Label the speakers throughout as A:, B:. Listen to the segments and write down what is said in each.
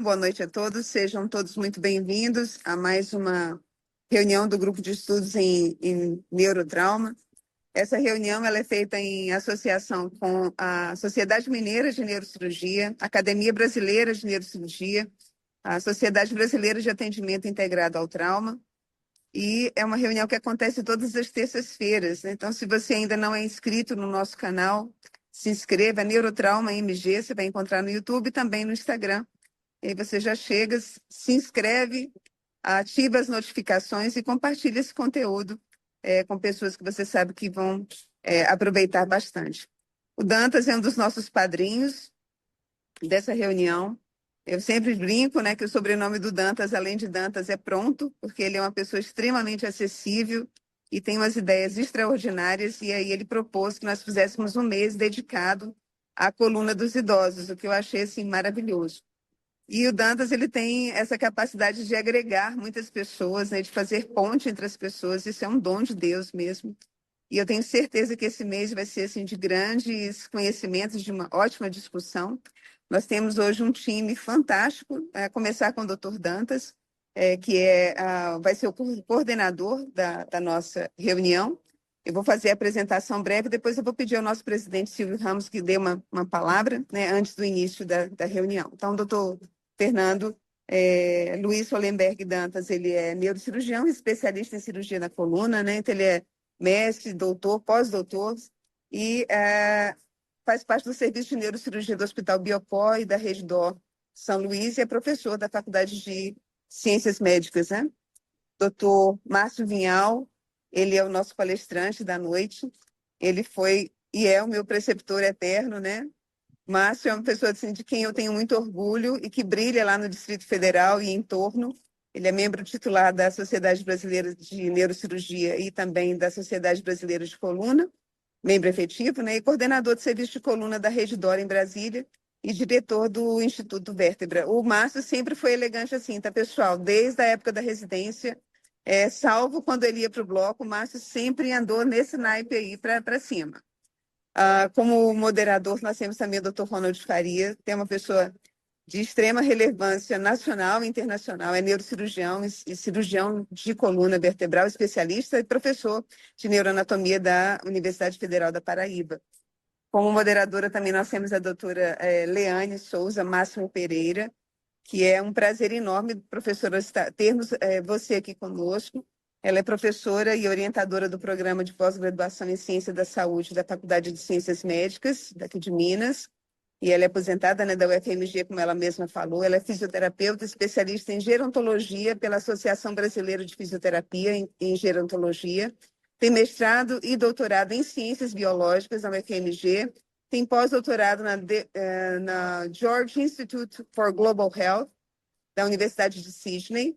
A: Boa noite a todos, sejam todos muito bem-vindos a mais uma reunião do Grupo de Estudos em Neurotrauma. Essa reunião ela é feita em associação com a Sociedade Mineira de Neurocirurgia, a Academia Brasileira de Neurocirurgia, a Sociedade Brasileira de Atendimento Integrado ao Trauma, e é uma reunião que acontece todas as terças-feiras, né? Então, se você ainda não é inscrito no nosso canal, se inscreva, Neurotrauma MG, você vai encontrar no YouTube e também no Instagram. E aí você já chega, se inscreve, ativa as notificações e compartilha esse conteúdo com pessoas que você sabe que vão aproveitar bastante. O Dantas é um dos nossos padrinhos dessa reunião. Eu sempre brinco, né, que o sobrenome do Dantas, além de Dantas, é Pronto, porque ele é uma pessoa extremamente acessível e tem umas ideias extraordinárias, e aí ele propôs que nós fizéssemos um mês dedicado à coluna dos idosos, o que eu achei assim, maravilhoso. E o Dantas ele tem essa capacidade de agregar muitas pessoas, né, de fazer ponte entre as pessoas. Isso é um dom de Deus mesmo. E eu tenho certeza que esse mês vai ser assim de grandes conhecimentos, de uma ótima discussão. Nós temos hoje um time fantástico, a começar com o Dr. Dantas, vai ser o coordenador da nossa reunião. Eu vou fazer a apresentação breve, depois eu vou pedir ao nosso presidente Silvio Ramos que dê uma palavra, né, antes do início da reunião. Então, doutor Fernando Luiz Hollenberg Dantas, ele é neurocirurgião, especialista em cirurgia na coluna, né? Então ele é mestre, doutor, pós-doutor, e faz parte do serviço de neurocirurgia do Hospital Biocó e da Rede Dó São Luís, e é professor da Faculdade de Ciências Médicas, né? Doutor Márcio Vinhal, ele é o nosso palestrante da noite, ele foi e é o meu preceptor eterno, né? Márcio é uma pessoa assim, de quem eu tenho muito orgulho e que brilha lá no Distrito Federal e em torno. Ele é membro titular da Sociedade Brasileira de Neurocirurgia e também da Sociedade Brasileira de Coluna, membro efetivo, né, e coordenador de serviço de coluna da Rede Dora em Brasília e diretor do Instituto Vértebra. O Márcio sempre foi elegante assim, tá, pessoal? Desde a época da residência, salvo quando ele ia para o bloco, o Márcio sempre andou nesse naipe aí para cima. Como moderador, nós temos também o Dr. Ronald Faria, que é uma pessoa de extrema relevância nacional e internacional, é neurocirurgião e cirurgião de coluna vertebral, especialista e professor de neuroanatomia da Universidade Federal da Paraíba. Como moderadora também nós temos a doutora Leane Souza Máximo Pereira, que é um prazer enorme, professora, termos você aqui conosco. Ela é professora e orientadora do programa de pós-graduação em Ciência da Saúde da Faculdade de Ciências Médicas, daqui de Minas, e ela é aposentada, né, da UFMG, como ela mesma falou. Ela é fisioterapeuta, especialista em gerontologia pela Associação Brasileira de Fisioterapia em Gerontologia. Tem mestrado e doutorado em Ciências Biológicas na UFMG. Tem pós-doutorado na George Institute for Global Health, da Universidade de Sydney,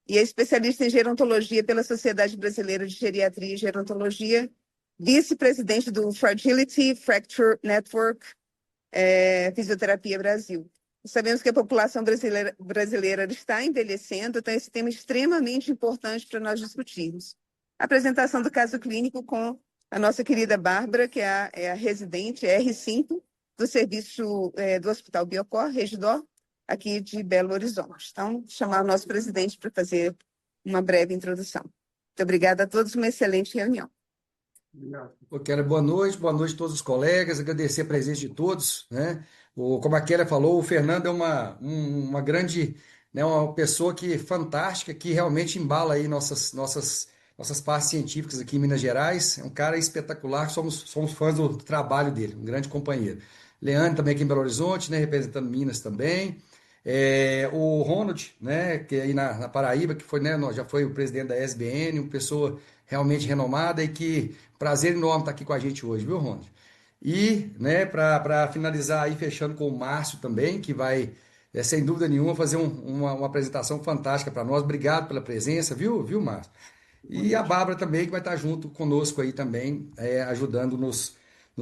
A: e é especialista em gerontologia pela Sociedade Brasileira de Geriatria e Gerontologia, vice-presidente do Fragility Fracture Network, Fisioterapia Brasil. Sabemos que a população brasileira está envelhecendo, então esse tema é extremamente importante para nós discutirmos. A apresentação do caso clínico com a nossa querida Bárbara, que é a residente R5 do serviço do Hospital Biocor, Regidor, aqui de Belo Horizonte. Então, chamar o nosso presidente para fazer uma breve introdução. Muito obrigada a todos, uma excelente reunião.
B: Eu quero boa noite a todos os colegas, agradecer a presença de todos, né? Como a Kélia falou, o Fernando é uma grande, né, uma pessoa que fantástica, que realmente embala aí nossas partes científicas aqui em Minas Gerais. É um cara espetacular, somos fãs do trabalho dele, um grande companheiro. Leandro também aqui em Belo Horizonte, né, representando Minas também. O Ronald, né, que é aí na Paraíba, que foi, né, já foi o presidente da SBN, uma pessoa realmente renomada e que prazer enorme estar aqui com a gente hoje, viu, Ronald? E, né, para finalizar aí, fechando com o Márcio também, que vai, sem dúvida nenhuma, fazer uma apresentação fantástica para nós. Obrigado pela presença, viu, Márcio? E a Bárbara também, que vai estar junto conosco aí também, ajudando nos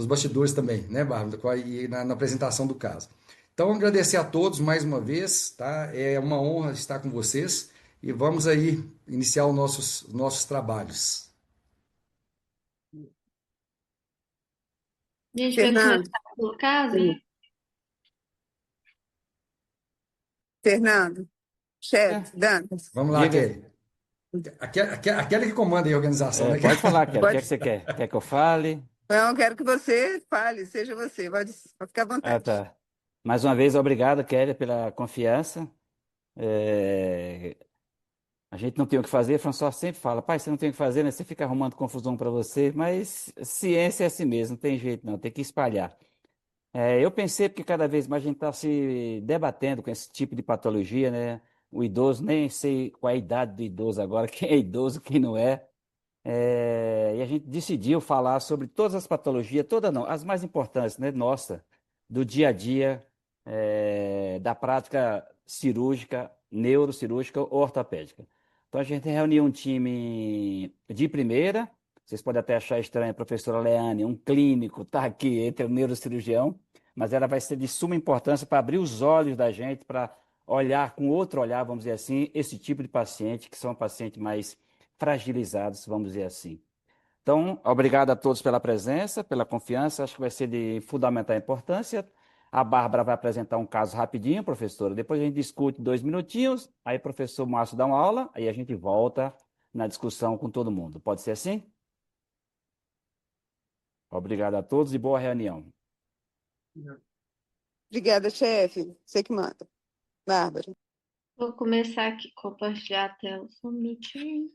B: bastidores também, né, Bárbara, e na apresentação do caso. Então, agradecer a todos mais uma vez, tá? É uma honra estar com vocês e vamos aí iniciar os nossos trabalhos.
C: A gente vai
A: Fernando,
C: começar pelo caso?
A: sim. Fernando,
C: É,
A: chefe, Dantas.
B: Vamos lá,
C: diga aí.
B: Kelly. Aquela que comanda aí a organização, né?
C: Pode falar, Kelly. O que é que
A: Pode.
C: você quer? Quer que eu fale?
A: Não, eu quero que você fale, seja você. Pode ficar à
C: Ah,
A: vontade.
C: tá. Mais uma vez, obrigado, Kelly, pela confiança. É, A gente não tem o que fazer, François sempre fala, pai, você não tem o que fazer, né? Você fica arrumando confusão para você, mas ciência é assim mesmo, não tem jeito não, tem que espalhar. Eu pensei porque cada vez mais a gente está se debatendo com esse tipo de patologia, né? O idoso, nem sei qual é a idade do idoso agora, quem é idoso, quem não é. E a gente decidiu falar sobre todas as patologias, todas não, as mais importantes, né? Nossa, do dia a dia, da prática cirúrgica, neurocirúrgica ou ortopédica. Então a gente reuniu um time de primeira. Vocês podem até achar estranho, a professora Leane, um clínico, está aqui entre o neurocirurgião, mas ela vai ser de suma importância para abrir os olhos da gente, para olhar com outro olhar, vamos dizer assim, esse tipo de paciente, que são pacientes mais fragilizados, vamos dizer assim. Então, obrigado a todos pela presença, pela confiança. Acho que vai ser de fundamental importância. A Bárbara vai apresentar um caso rapidinho, professora. Depois a gente discute 2 minutinhos. Aí o professor Márcio dá uma aula. Aí a gente volta na discussão com todo mundo. Pode ser assim? Obrigado a todos e boa reunião.
A: Obrigada, chefe. Você que manda. Bárbara.
D: Vou começar aqui a compartilhar a tela só um minutinho.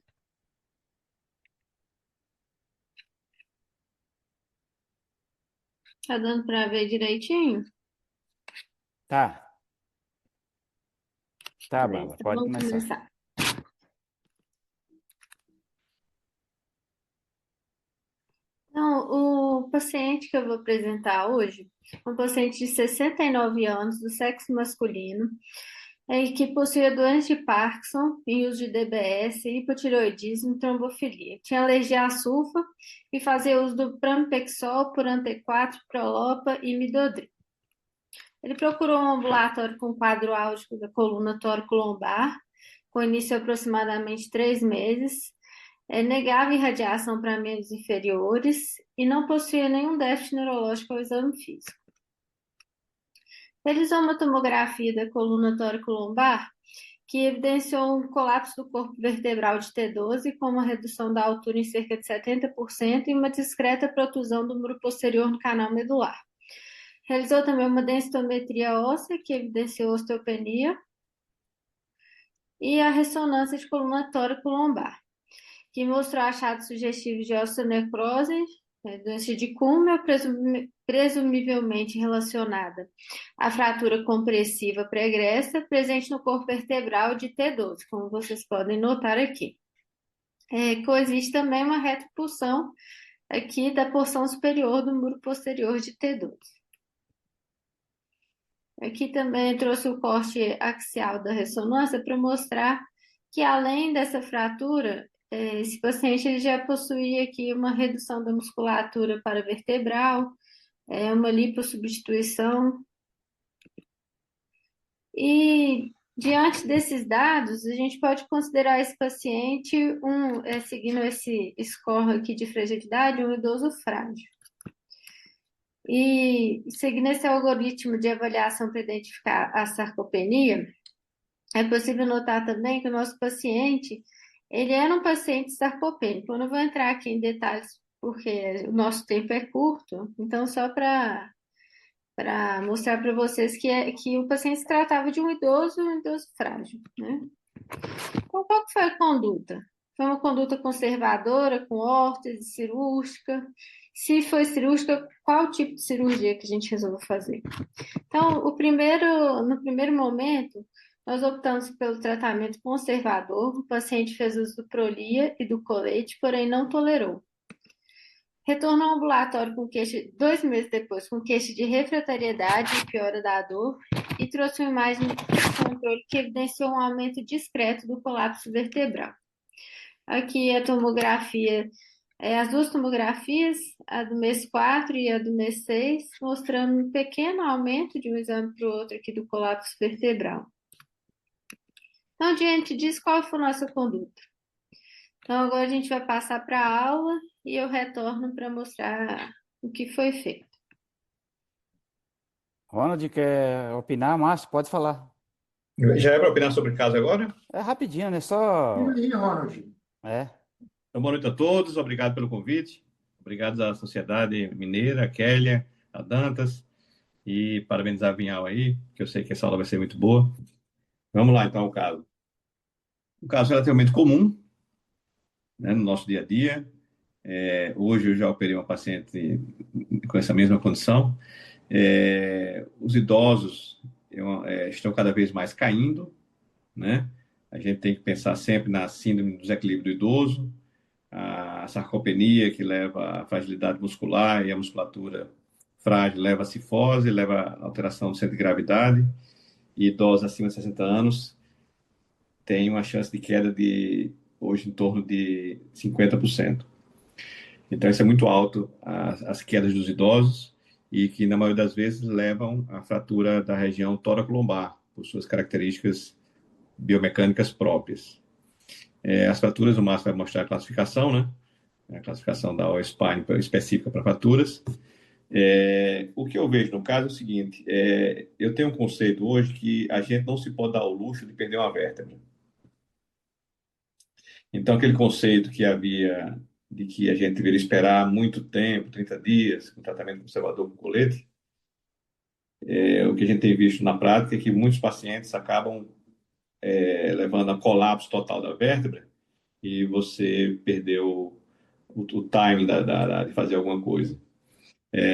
D: Tá dando para ver direitinho?
C: Tá, tá,
D: Beleza,
C: Bárbara.
D: então
C: Pode
D: vamos
C: começar.
D: começar. Então, o paciente que eu vou apresentar hoje é um paciente de 69 anos, do sexo masculino, que possui doença de Parkinson, em uso de DBS, hipotireoidismo e trombofilia. Tinha alergia à sulfa e fazia uso do pramipexol, Puran-T4, Prolopa e Midodrina. Ele procurou um ambulatório com quadro álgico da coluna tóraco-lombar, com início aproximadamente 3 meses, negava irradiação para membros inferiores e não possuía nenhum déficit neurológico ao exame físico. Realizou uma tomografia da coluna tóraco-lombar que evidenciou um colapso do corpo vertebral de T12 com uma redução da altura em cerca de 70% e uma discreta protusão do muro posterior no canal medular. Realizou também uma densitometria óssea que evidenciou osteopenia e a ressonância de coluna tóraco-lombar, que mostrou achados sugestivos de osteonecrose, doença de Kummer, presumivelmente relacionada à fratura compressiva pregressa, presente no corpo vertebral de T12, como vocês podem notar aqui. Coexiste também uma retropulsão aqui da porção superior do muro posterior de T12. Aqui também trouxe o corte axial da ressonância para mostrar que, além dessa fratura, esse paciente ele já possuía aqui uma redução da musculatura paravertebral, uma lipossubstituição. E, diante desses dados, a gente pode considerar esse paciente, seguindo esse score aqui de fragilidade, um idoso frágil. E, seguindo esse algoritmo de avaliação para identificar a sarcopenia, é possível notar também que o nosso paciente, ele era um paciente sarcopênico. Eu não vou entrar aqui em detalhes, porque o nosso tempo é curto, então só para mostrar para vocês que o paciente se tratava de um idoso frágil, né? Então, qual que foi a conduta? Foi uma conduta conservadora, com órtese cirúrgica? Se foi cirúrgica, qual tipo de cirurgia que a gente resolveu fazer? Então, no primeiro momento, nós optamos pelo tratamento conservador. O paciente fez uso do Prolia e do colete, porém não tolerou. Retornou ao ambulatório com queixa, 2 meses depois, com queixa de refratariedade e piora da dor, e trouxe uma imagem de controle que evidenciou um aumento discreto do colapso vertebral. Aqui a tomografia, as duas tomografias, a do mês 4 e a do mês 6, mostrando um pequeno aumento de um exame para o outro aqui do colapso vertebral. Então, diante disso, qual foi a nossa conduta? Então, agora a gente vai passar para a aula e eu retorno para mostrar o que foi feito.
C: Ronald, quer opinar? Márcio, pode falar.
E: Já é para opinar sobre o caso agora?
C: É rapidinho, né?
B: E
C: Só.
B: aí, Ronald?
C: É.
E: Então, boa noite a todos, obrigado pelo convite. Obrigado à Sociedade Mineira, a Kélia, a Dantas, e parabenizar a Vinhal aí, que eu sei que essa aula vai ser muito boa. Vamos lá, então, ao caso. Um caso relativamente comum, né, no nosso dia a dia. Hoje eu já operei uma paciente com essa mesma condição. Os idosos estão cada vez mais caindo, né? A gente tem que pensar sempre na síndrome do desequilíbrio do idoso, a sarcopenia, que leva à fragilidade muscular e a musculatura frágil leva a cifose, leva a alteração do centro de gravidade, e idosos acima de 60 anos têm uma chance de queda de, hoje, em torno de 50%. Então, isso é muito alto, as quedas dos idosos, e que, na maioria das vezes, levam à fratura da região tóraco-lombar, por suas características biomecânicas próprias. As fraturas, o Márcio vai mostrar a classificação, né? A classificação da OSPAN específica para fraturas. O que eu vejo no caso é o seguinte: eu tenho um conceito hoje que a gente não se pode dar ao luxo de perder uma vértebra. Então, aquele conceito que havia de que a gente deveria esperar muito tempo, 30 dias, com tratamento conservador com colete, o que a gente tem visto na prática é que muitos pacientes acabam levando a colapso total da vértebra e você perdeu o timing de fazer alguma coisa.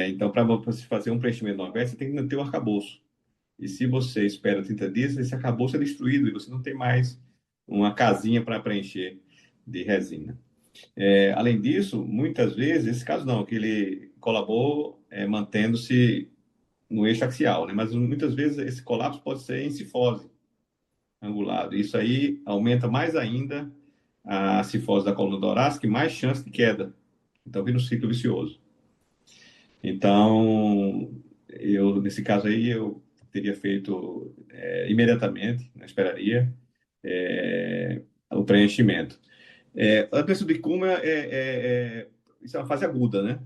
E: Então, para você fazer um preenchimento de uma vértebra, você tem que manter o arcabouço. E se você espera 30 dias, esse arcabouço é destruído e você não tem mais uma casinha para preencher de resina. Além disso, muitas vezes, esse caso não, que ele colabou mantendo-se no eixo axial, né? Mas muitas vezes esse colapso pode ser em cifose angulado. Isso aí aumenta mais ainda a cifose da coluna torácica e mais chance de queda. Então, vira um ciclo vicioso. Então, nesse caso aí, eu teria feito imediatamente, não esperaria, o preenchimento. A doença de Kuma isso é uma fase aguda, né?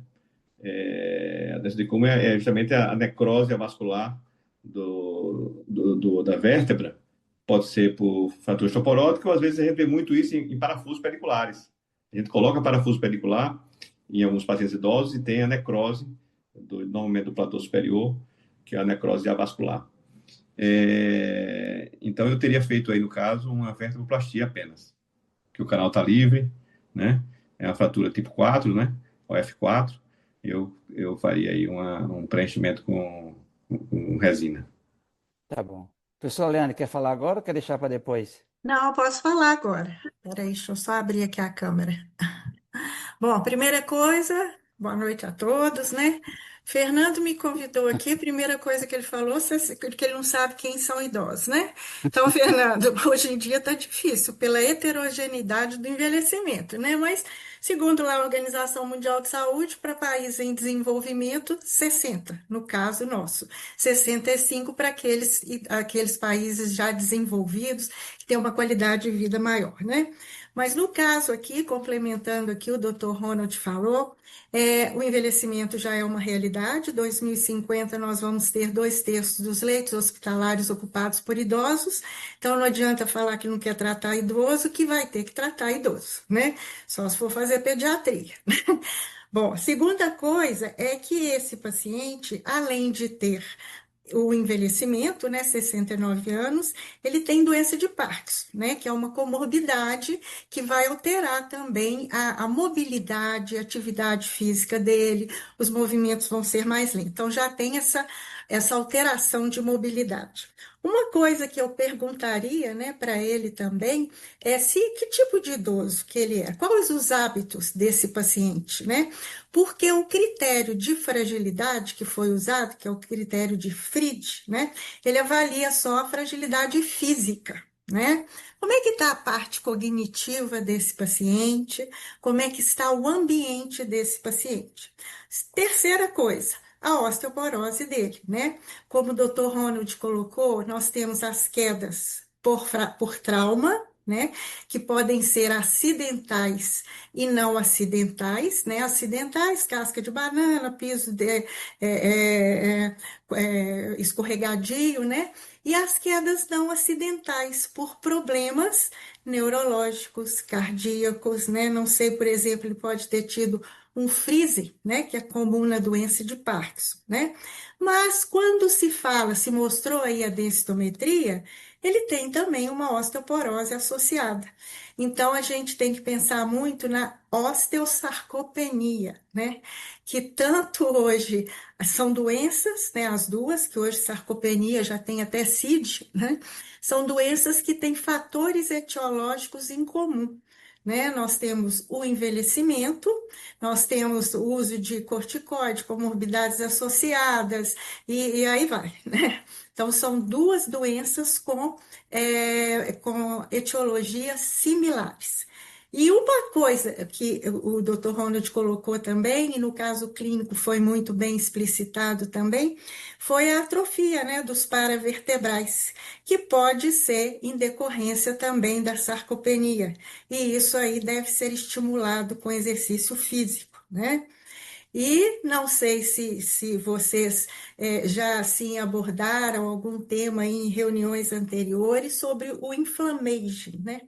E: A doença de Kuma é justamente a necrose vascular da vértebra. Pode ser por fratura osteoporótica, ou às vezes a gente vê muito isso em parafusos pediculares. A gente coloca parafuso pedicular em alguns pacientes idosos e tem a necrose, normalmente do platô superior, que é a necrose avascular. Então, eu teria feito aí, no caso, uma vertebroplastia apenas, que o canal está livre, né? É uma fratura tipo 4, né? O F4. Eu faria aí um preenchimento com resina.
C: Tá bom. Professor Leandro, quer falar agora ou quer deixar para depois?
F: Não, eu posso falar agora. Peraí, deixa eu só abrir aqui a câmera. Bom, primeira coisa, boa noite a todos, né? Fernando me convidou aqui, a primeira coisa que ele falou é que ele não sabe quem são idosos, né? Então, Fernando, hoje em dia está difícil pela heterogeneidade do envelhecimento, né? Mas, segundo lá a Organização Mundial de Saúde, para países em desenvolvimento, 60, no caso nosso. 65 para aqueles países já desenvolvidos, que têm uma qualidade de vida maior, né? Mas no caso aqui, complementando aqui o Dr. Ronald falou, o envelhecimento já é uma realidade. 2050 nós vamos ter 2/3 dos leitos hospitalares ocupados por idosos. Então não adianta falar que não quer tratar idoso, que vai ter que tratar idoso, né? Só se for fazer pediatria. Bom, segunda coisa é que esse paciente, além de ter o envelhecimento, né, 69 anos, ele tem doença de Parkinson, né, que é uma comorbidade que vai alterar também a mobilidade, a atividade física dele, os movimentos vão ser mais lentos. Então, já tem essa alteração de mobilidade. Uma coisa que eu perguntaria, né, para ele também é que tipo de idoso que ele é, quais os hábitos desse paciente, né? Porque o critério de fragilidade que foi usado, que é o critério de Fried, né, ele avalia só a fragilidade física, né? Como é que está a parte cognitiva desse paciente? Como é que está o ambiente desse paciente? Terceira coisa, a osteoporose dele, né? Como o Dr. Ronald colocou, nós temos as quedas por trauma, né? Que podem ser acidentais e não acidentais, né? Acidentais, casca de banana, piso escorregadio, né? E as quedas não acidentais por problemas neurológicos, cardíacos, né? Não sei, por exemplo, ele pode ter tido um freeze, né? Que é comum na doença de Parkinson, né? Mas quando se fala, se mostrou aí a densitometria, ele tem também uma osteoporose associada. Então, a gente tem que pensar muito na osteosarcopenia, né? Que tanto hoje são doenças, né? As duas, que hoje sarcopenia já tem até CID, né? São doenças que têm fatores etiológicos em comum. Né? Nós temos o envelhecimento, nós temos o uso de corticoide, comorbidades associadas, e aí vai, né? Então, são duas doenças com etiologias similares. E uma coisa que o Dr. Ronald colocou também, e no caso clínico foi muito bem explicitado também, foi a atrofia, né, dos paravertebrais, que pode ser em decorrência também da sarcopenia. E isso aí deve ser estimulado com exercício físico, né? E não sei se vocês já assim abordaram algum tema em reuniões anteriores sobre o inflammation, né?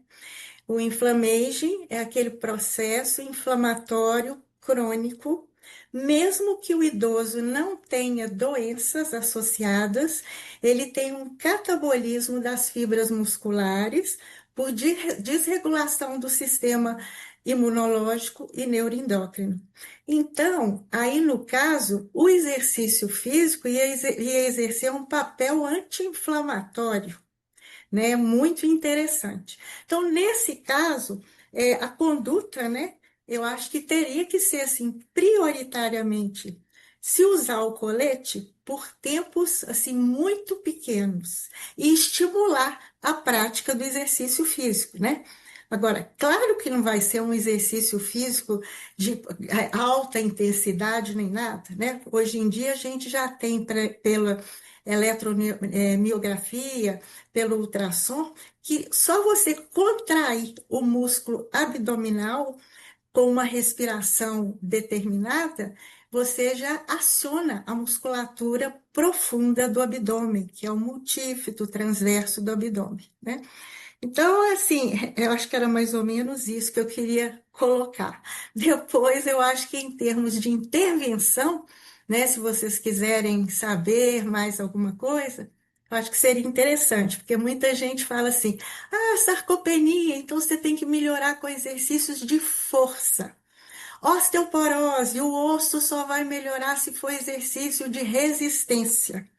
F: O inflammation é aquele processo inflamatório crônico, mesmo que o idoso não tenha doenças associadas, ele tem um catabolismo das fibras musculares por desregulação do sistema imunológico e neuroendócrino. Então, aí no caso, o exercício físico ia exercer um papel anti-inflamatório, né? Muito interessante. Então, nesse caso, a conduta, né? Eu acho que teria que ser assim, prioritariamente, se usar o colete por tempos assim muito pequenos e estimular a prática do exercício físico, né? Agora, claro que não vai ser um exercício físico de alta intensidade nem nada, né? Hoje em dia a gente já tem pela eletromiografia, pelo ultrassom, que só você contrair o músculo abdominal com uma respiração determinada, você já aciona a musculatura profunda do abdômen, que é o multífito transverso do abdômen, né? Então, assim, eu acho que era mais ou menos isso que eu queria colocar. Depois, eu acho que em termos de intervenção, né, se vocês quiserem saber mais alguma coisa, eu acho que seria interessante, porque muita gente fala assim: ah, sarcopenia, então você tem que melhorar com exercícios de força. Osteoporose, o osso só vai melhorar se for exercício de resistência.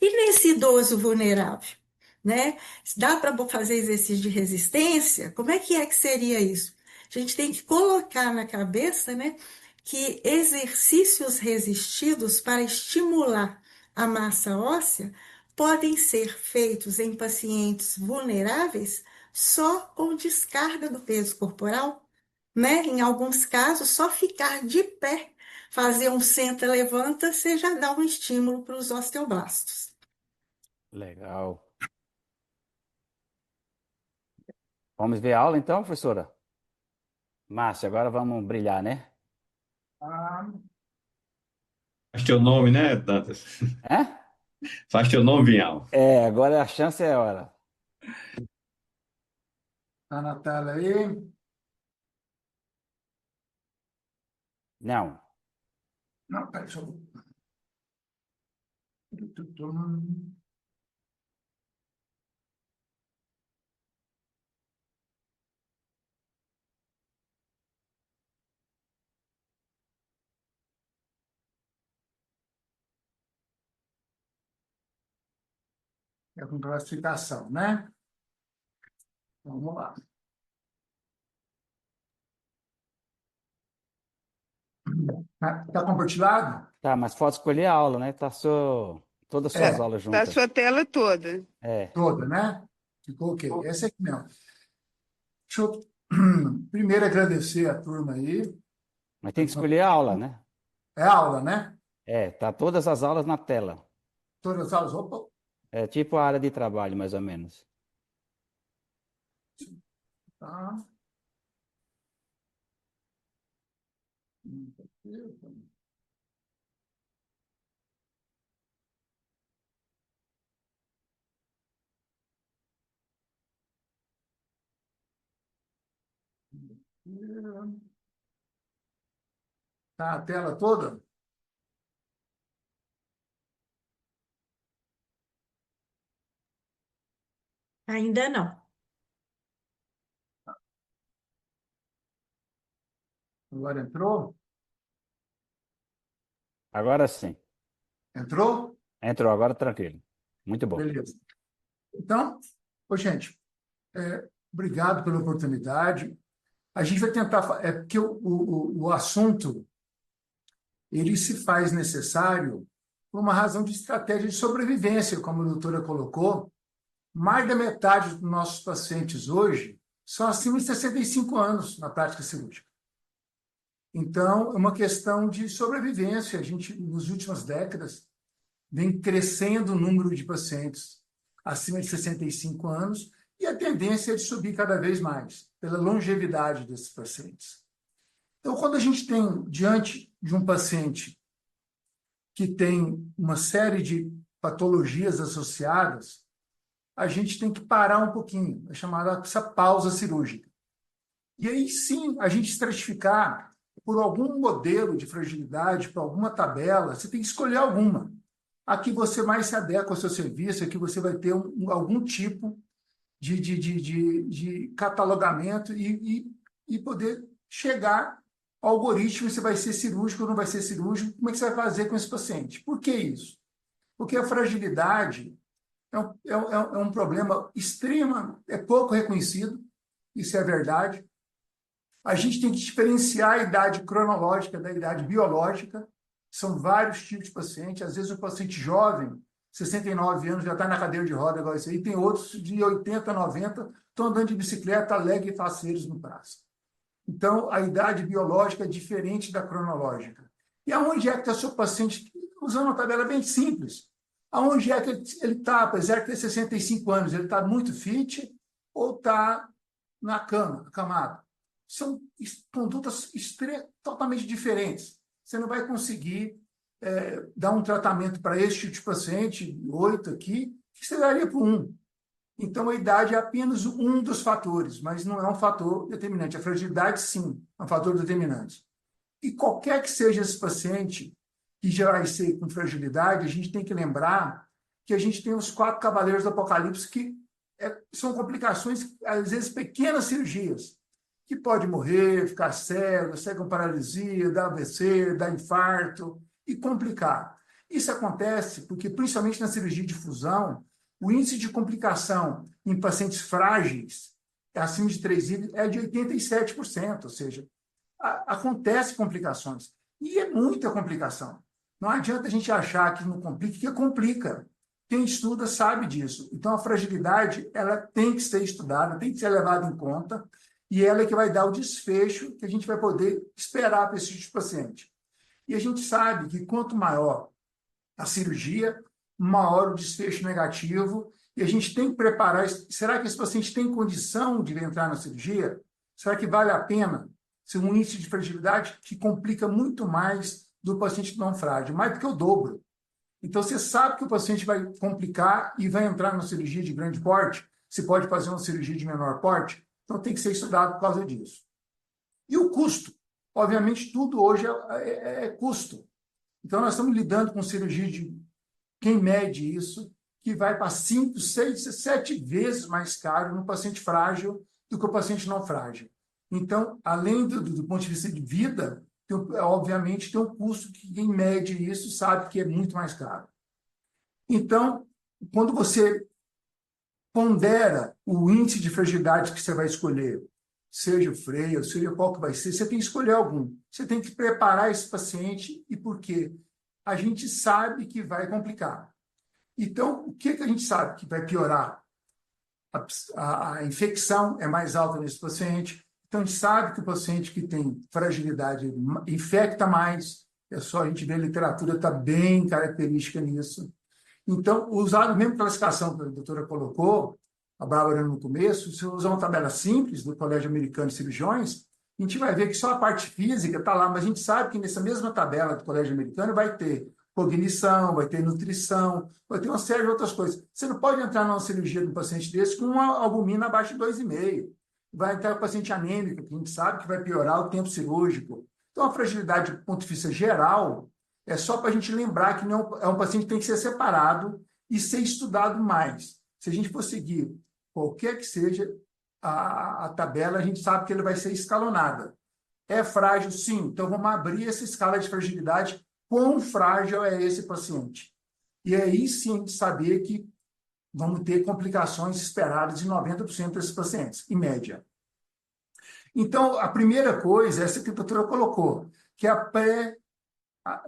F: E nesse idoso vulnerável, né? Dá para fazer exercício de resistência? Como é que seria isso? A gente tem que colocar na cabeça, né, que exercícios resistidos para estimular a massa óssea podem ser feitos em pacientes vulneráveis só com descarga do peso corporal, né? Em alguns casos, só ficar de pé, fazer um senta-levanta, você já dá um estímulo para os osteoblastos.
C: Legal. Vamos ver a aula então, professora? Márcia, agora vamos brilhar, né?
E: Faz teu nome, né, Dantas?
C: Hã?
E: Faz teu nome, Vinhal.
C: Agora a chance é a hora.
B: Tá na tela aí.
C: Não.
B: Não, pera, deixa eu... É com classificação, né? Vamos lá. Tá compartilhado?
C: Tá, mas pode escolher a aula, né? Todas as suas
B: É,
C: aulas
A: Tá a
C: juntas.
A: sua tela toda.
C: É.
B: toda, né? Ficou ok. Essa aqui mesmo. Deixa eu primeiro agradecer a turma aí.
C: Mas tem que escolher a aula, né?
B: É aula, né?
C: Tá todas as aulas na tela.
B: Todas as aulas. Opa,
C: É tipo a área de trabalho, mais ou menos.
G: Tá. Tá a tela toda?
F: Ainda não.
G: Agora entrou?
C: Agora sim.
G: Entrou?
C: Entrou, agora tranquilo. Muito bom.
G: Beleza. Então, gente, obrigado pela oportunidade. A gente vai tentar. É porque o assunto ele se faz necessário por uma razão de estratégia de sobrevivência, como a doutora colocou. Mais da metade dos nossos pacientes hoje são acima de 65 anos na prática cirúrgica. Então, é uma questão de sobrevivência. A gente, nas últimas décadas, vem crescendo o número de pacientes acima de 65 anos e a tendência é de subir cada vez mais, pela longevidade desses pacientes. Então, quando a gente tem diante de um paciente que tem uma série de patologias associadas, a gente tem que parar um pouquinho, é chamada essa pausa cirúrgica. E aí sim, a gente estratificar por algum modelo de fragilidade, por alguma tabela, você tem que escolher alguma. A que você mais se adequa ao seu serviço, a que você vai ter algum tipo de catalogamento e poder chegar ao algoritmo se vai ser cirúrgico ou não vai ser cirúrgico, como é que você vai fazer com esse paciente. Por que isso? Porque a fragilidade é um problema extremo, é pouco reconhecido, isso é verdade. A gente tem que diferenciar a idade cronológica da idade biológica. São vários tipos de paciente. Às vezes, o paciente jovem, 69 anos, já está na cadeira de roda, igual isso aí. Tem outros de 80, 90, estão andando de bicicleta, alegre e faceiros no braço. Então, a idade biológica é diferente da cronológica. E aonde é que está o seu paciente? Usando uma tabela bem simples. Aonde é que ele está, apesar de ter 65 anos? Ele está muito fit ou está na cama, acamado? São condutas totalmente diferentes. Você não vai conseguir dar um tratamento para este tipo de paciente, 8 aqui, que você daria para um. Então, a idade é apenas um dos fatores, mas não é um fator determinante. A fragilidade, sim, é um fator determinante. E qualquer que seja esse paciente que já vai ser com fragilidade, a gente tem que lembrar que a gente tem os 4 cavaleiros do Apocalipse, que são complicações, às vezes, pequenas cirurgias, que pode morrer, ficar cego com paralisia, dar AVC, dar infarto e complicar. Isso acontece porque, principalmente na cirurgia de fusão, o índice de complicação em pacientes frágeis, acima de 3 I, é de 87%, ou seja, acontece complicações. E é muita complicação. Não adianta a gente achar que não complica, que complica. Quem estuda sabe disso. Então, a fragilidade ela tem que ser estudada, tem que ser levada em conta, e ela é que vai dar o desfecho que a gente vai poder esperar para esse tipo de paciente. E a gente sabe que quanto maior a cirurgia, maior o desfecho negativo, e a gente tem que preparar. Será que esse paciente tem condição de entrar na cirurgia? Será que vale a pena ser um índice de fragilidade que complica muito mais do paciente não frágil, mais do que o dobro? Então, você sabe que o paciente vai complicar e vai entrar na cirurgia de grande porte, você pode fazer uma cirurgia de menor porte, então tem que ser estudado por causa disso. E o custo? Obviamente, tudo hoje é custo. Então, nós estamos lidando com cirurgia de quem mede isso, que vai para 5, 6, 7 vezes mais caro no paciente frágil do que o paciente não frágil. Então, além do ponto de vista de vida, obviamente tem um custo que quem mede isso sabe que é muito mais caro. Então, quando você pondera o índice de fragilidade que você vai escolher, seja o freio, seja qual que vai ser, você tem que escolher algum. Você tem que preparar esse paciente e por quê? A gente sabe que vai complicar. Então, o que a gente sabe que vai piorar? A infecção é mais alta nesse paciente. Então, a gente sabe que o paciente que tem fragilidade infecta mais. É só a gente ver a literatura, está bem característica nisso. Então, usado a mesma classificação que a doutora colocou, a Bárbara no começo, se usar uma tabela simples do Colégio Americano de Cirurgiões, a gente vai ver que só a parte física está lá, mas a gente sabe que nessa mesma tabela do Colégio Americano vai ter cognição, vai ter nutrição, vai ter uma série de outras coisas. Você não pode entrar numa cirurgia de um paciente desse com uma albumina abaixo de 2,5. Vai entrar um paciente anêmico, que a gente sabe que vai piorar o tempo cirúrgico. Então, a fragilidade do ponto de vista geral é só para a gente lembrar que não é um paciente que tem que ser separado e ser estudado mais. Se a gente for seguir qualquer que seja a tabela, a gente sabe que ele vai ser escalonada. É frágil, sim. Então, vamos abrir essa escala de fragilidade. Quão frágil é esse paciente? E aí, sim, a gente saber que vamos ter complicações esperadas de 90% desses pacientes, em média. Então, a primeira coisa, essa que a doutora colocou, que é a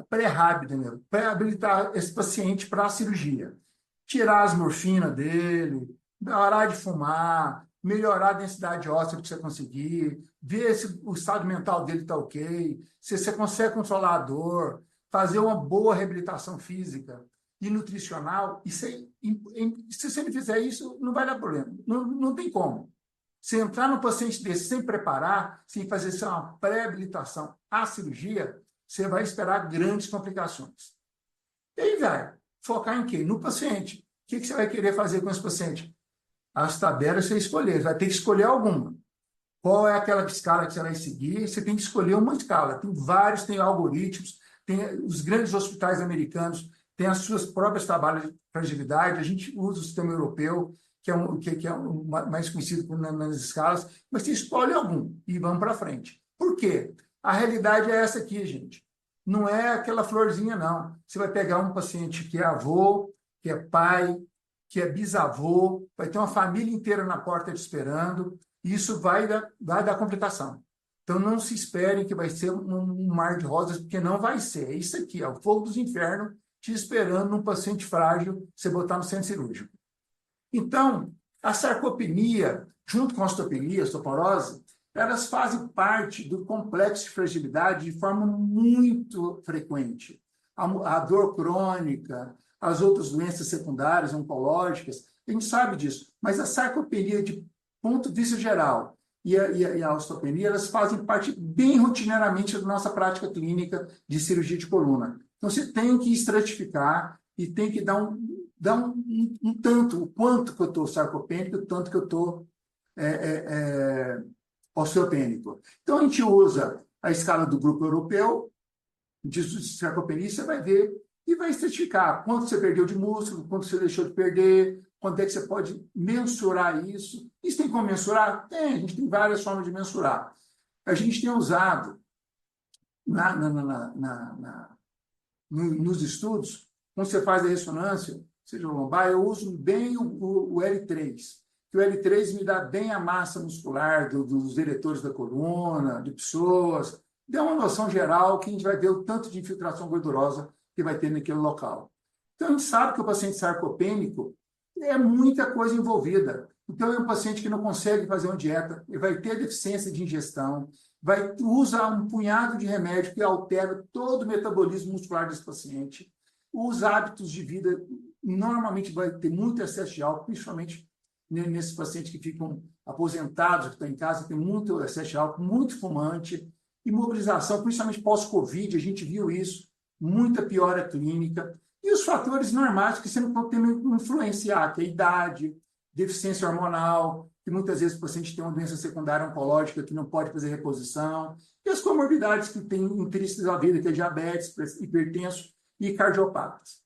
G: pré-rápida, né? Pré-habilitar esse paciente para a cirurgia. Tirar as morfinas dele, parar de fumar, melhorar a densidade óssea que você conseguir, ver se o estado mental dele está ok, se você consegue controlar a dor, fazer uma boa reabilitação física e nutricional. E se você não fizer isso, não vai dar problema. Não tem como. Se entrar no paciente desse sem preparar, sem fazer uma pré-habilitação à cirurgia, você vai esperar grandes complicações. E aí vai focar em quê? No paciente. O que você vai querer fazer com esse paciente? As tabelas você escolher, vai ter que escolher alguma. Qual é aquela escala que você vai seguir? Você tem que escolher uma escala. Tem vários, tem algoritmos, tem os grandes hospitais americanos, tem as suas próprias tabelas de fragilidade. A gente usa o sistema europeu, que é o mais conhecido nas escalas, mas você escolhe algum e vamos para frente. Por quê? A realidade é essa aqui, gente. Não é aquela florzinha, não. Você vai pegar um paciente que é avô, que é pai, que é bisavô, vai ter uma família inteira na porta te esperando, e isso vai dar complicação. Então, não se esperem que vai ser um mar de rosas, porque não vai ser. É isso aqui, é o fogo dos infernos te esperando num paciente frágil, você botar no centro cirúrgico. Então, a sarcopenia, junto com a osteopenia, a osteoporose, elas fazem parte do complexo de fragilidade de forma muito frequente. A dor crônica, as outras doenças secundárias, oncológicas, a gente sabe disso. Mas a sarcopenia, de ponto de vista geral, e a osteopenia, elas fazem parte bem rotineiramente da nossa prática clínica de cirurgia de coluna. Então, você tem que estratificar e tem que dar um tanto, o quanto que eu estou sarcopênico, o tanto que eu estou osteopênico. Então, a gente usa a escala do grupo europeu de sarcopenia, você vai ver e vai estratificar quanto você perdeu de músculo, quanto você deixou de perder, quanto é que você pode mensurar isso. Isso tem como mensurar? Tem, a gente tem várias formas de mensurar. A gente tem usado nos estudos, quando você faz a ressonância, seja o lombar, eu uso bem o L3, que o L3 me dá bem a massa muscular dos eretores da coluna, de pessoas, dá uma noção geral que a gente vai ver o tanto de infiltração gordurosa que vai ter naquele local. Então, a gente sabe que o paciente sarcopênico é muita coisa envolvida. Então, é um paciente que não consegue fazer uma dieta, ele vai ter deficiência de ingestão, vai usar um punhado de remédio que altera todo o metabolismo muscular desse paciente. Os hábitos de vida, normalmente vai ter muito excesso de álcool, principalmente nesses pacientes que ficam aposentados, que estão em casa, tem muito excesso de álcool, muito fumante, imobilização, principalmente pós-Covid, a gente viu isso, muita piora clínica, e os fatores normais que você não pode ter influenciar, que é a idade, deficiência hormonal, que muitas vezes o paciente tem uma doença secundária oncológica que não pode fazer reposição, e as comorbidades que tem intrínsecas à vida, que é diabetes, hipertenso e cardiopatas.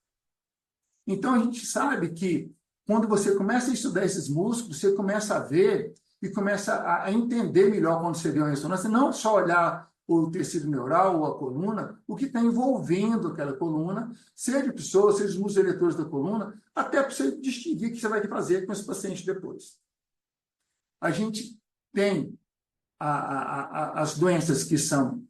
G: Então, a gente sabe que quando você começa a estudar esses músculos, você começa a ver e começa a entender melhor quando você vê uma ressonância, não só olhar o tecido neural ou a coluna, o que está envolvendo aquela coluna, seja de pessoas, seja os músculos eletores da coluna, até para você distinguir o que você vai fazer com esse paciente depois. A gente tem as doenças que são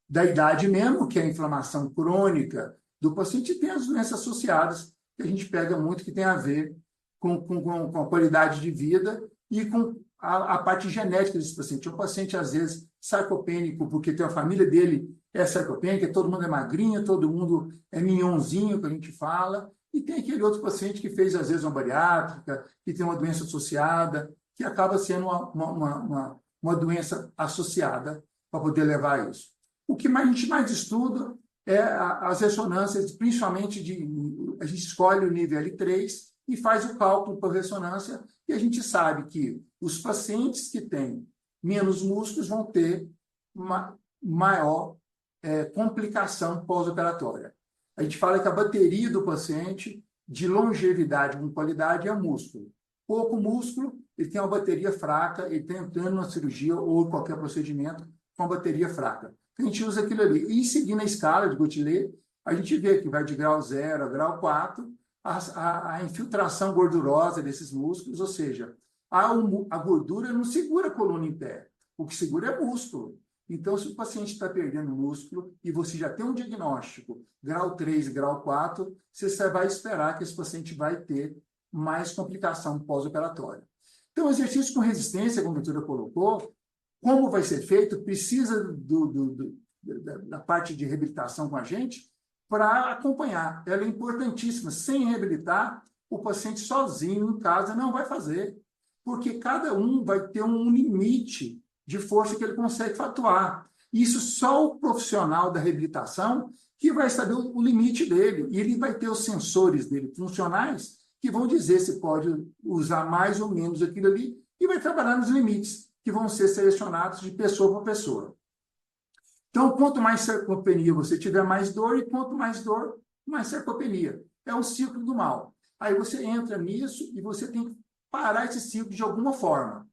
G: da idade mesmo, que é a inflamação crônica do paciente, e tem as doenças associadas, que a gente pega muito, que tem a ver com a qualidade de vida e com a parte genética desse paciente. O paciente, às vezes, sarcopênico, porque tem a família dele é sarcopênica, todo mundo é magrinho, todo mundo é minhonzinho, que a gente fala, E tem aquele outro paciente que fez, às vezes, uma bariátrica, que tem uma doença associada, que acaba sendo uma doença associada para poder levar a isso. O que a gente mais estuda é as ressonâncias, principalmente a gente escolhe o nível L3 e faz o cálculo por ressonância, e a gente sabe que os pacientes que têm menos músculos vão ter uma maior complicação pós-operatória. A gente fala que a bateria do paciente de longevidade com qualidade é músculo. Pouco músculo, ele tem uma bateria fraca, ele está entrando na cirurgia ou qualquer procedimento com uma bateria fraca. A gente usa aquilo ali. E seguindo a escala de Gautillet, a gente vê que vai de grau 0 a grau 4 a infiltração gordurosa desses músculos, ou seja, a gordura não segura a coluna em pé. O que segura é músculo. Então, se o paciente está perdendo músculo e você já tem um diagnóstico, grau 3, grau 4, você vai esperar que esse paciente vai ter mais complicação pós-operatória. Então, o exercício com resistência, como a doutora colocou, como vai ser feito, precisa da parte de reabilitação com a gente para acompanhar. Ela é importantíssima. Sem reabilitar, o paciente sozinho em casa não vai fazer, porque cada um vai ter um limite de força que ele consegue atuar. Isso só o profissional da reabilitação que vai saber o limite dele. E ele vai ter os sensores dele funcionais que vão dizer se pode usar mais ou menos aquilo ali e vai trabalhar nos limites que vão ser selecionados de pessoa para pessoa. Então, quanto mais sarcopenia você tiver, mais dor, e quanto mais dor, mais sarcopenia. É um ciclo do mal. Aí você entra nisso e você tem que parar esse ciclo de alguma forma.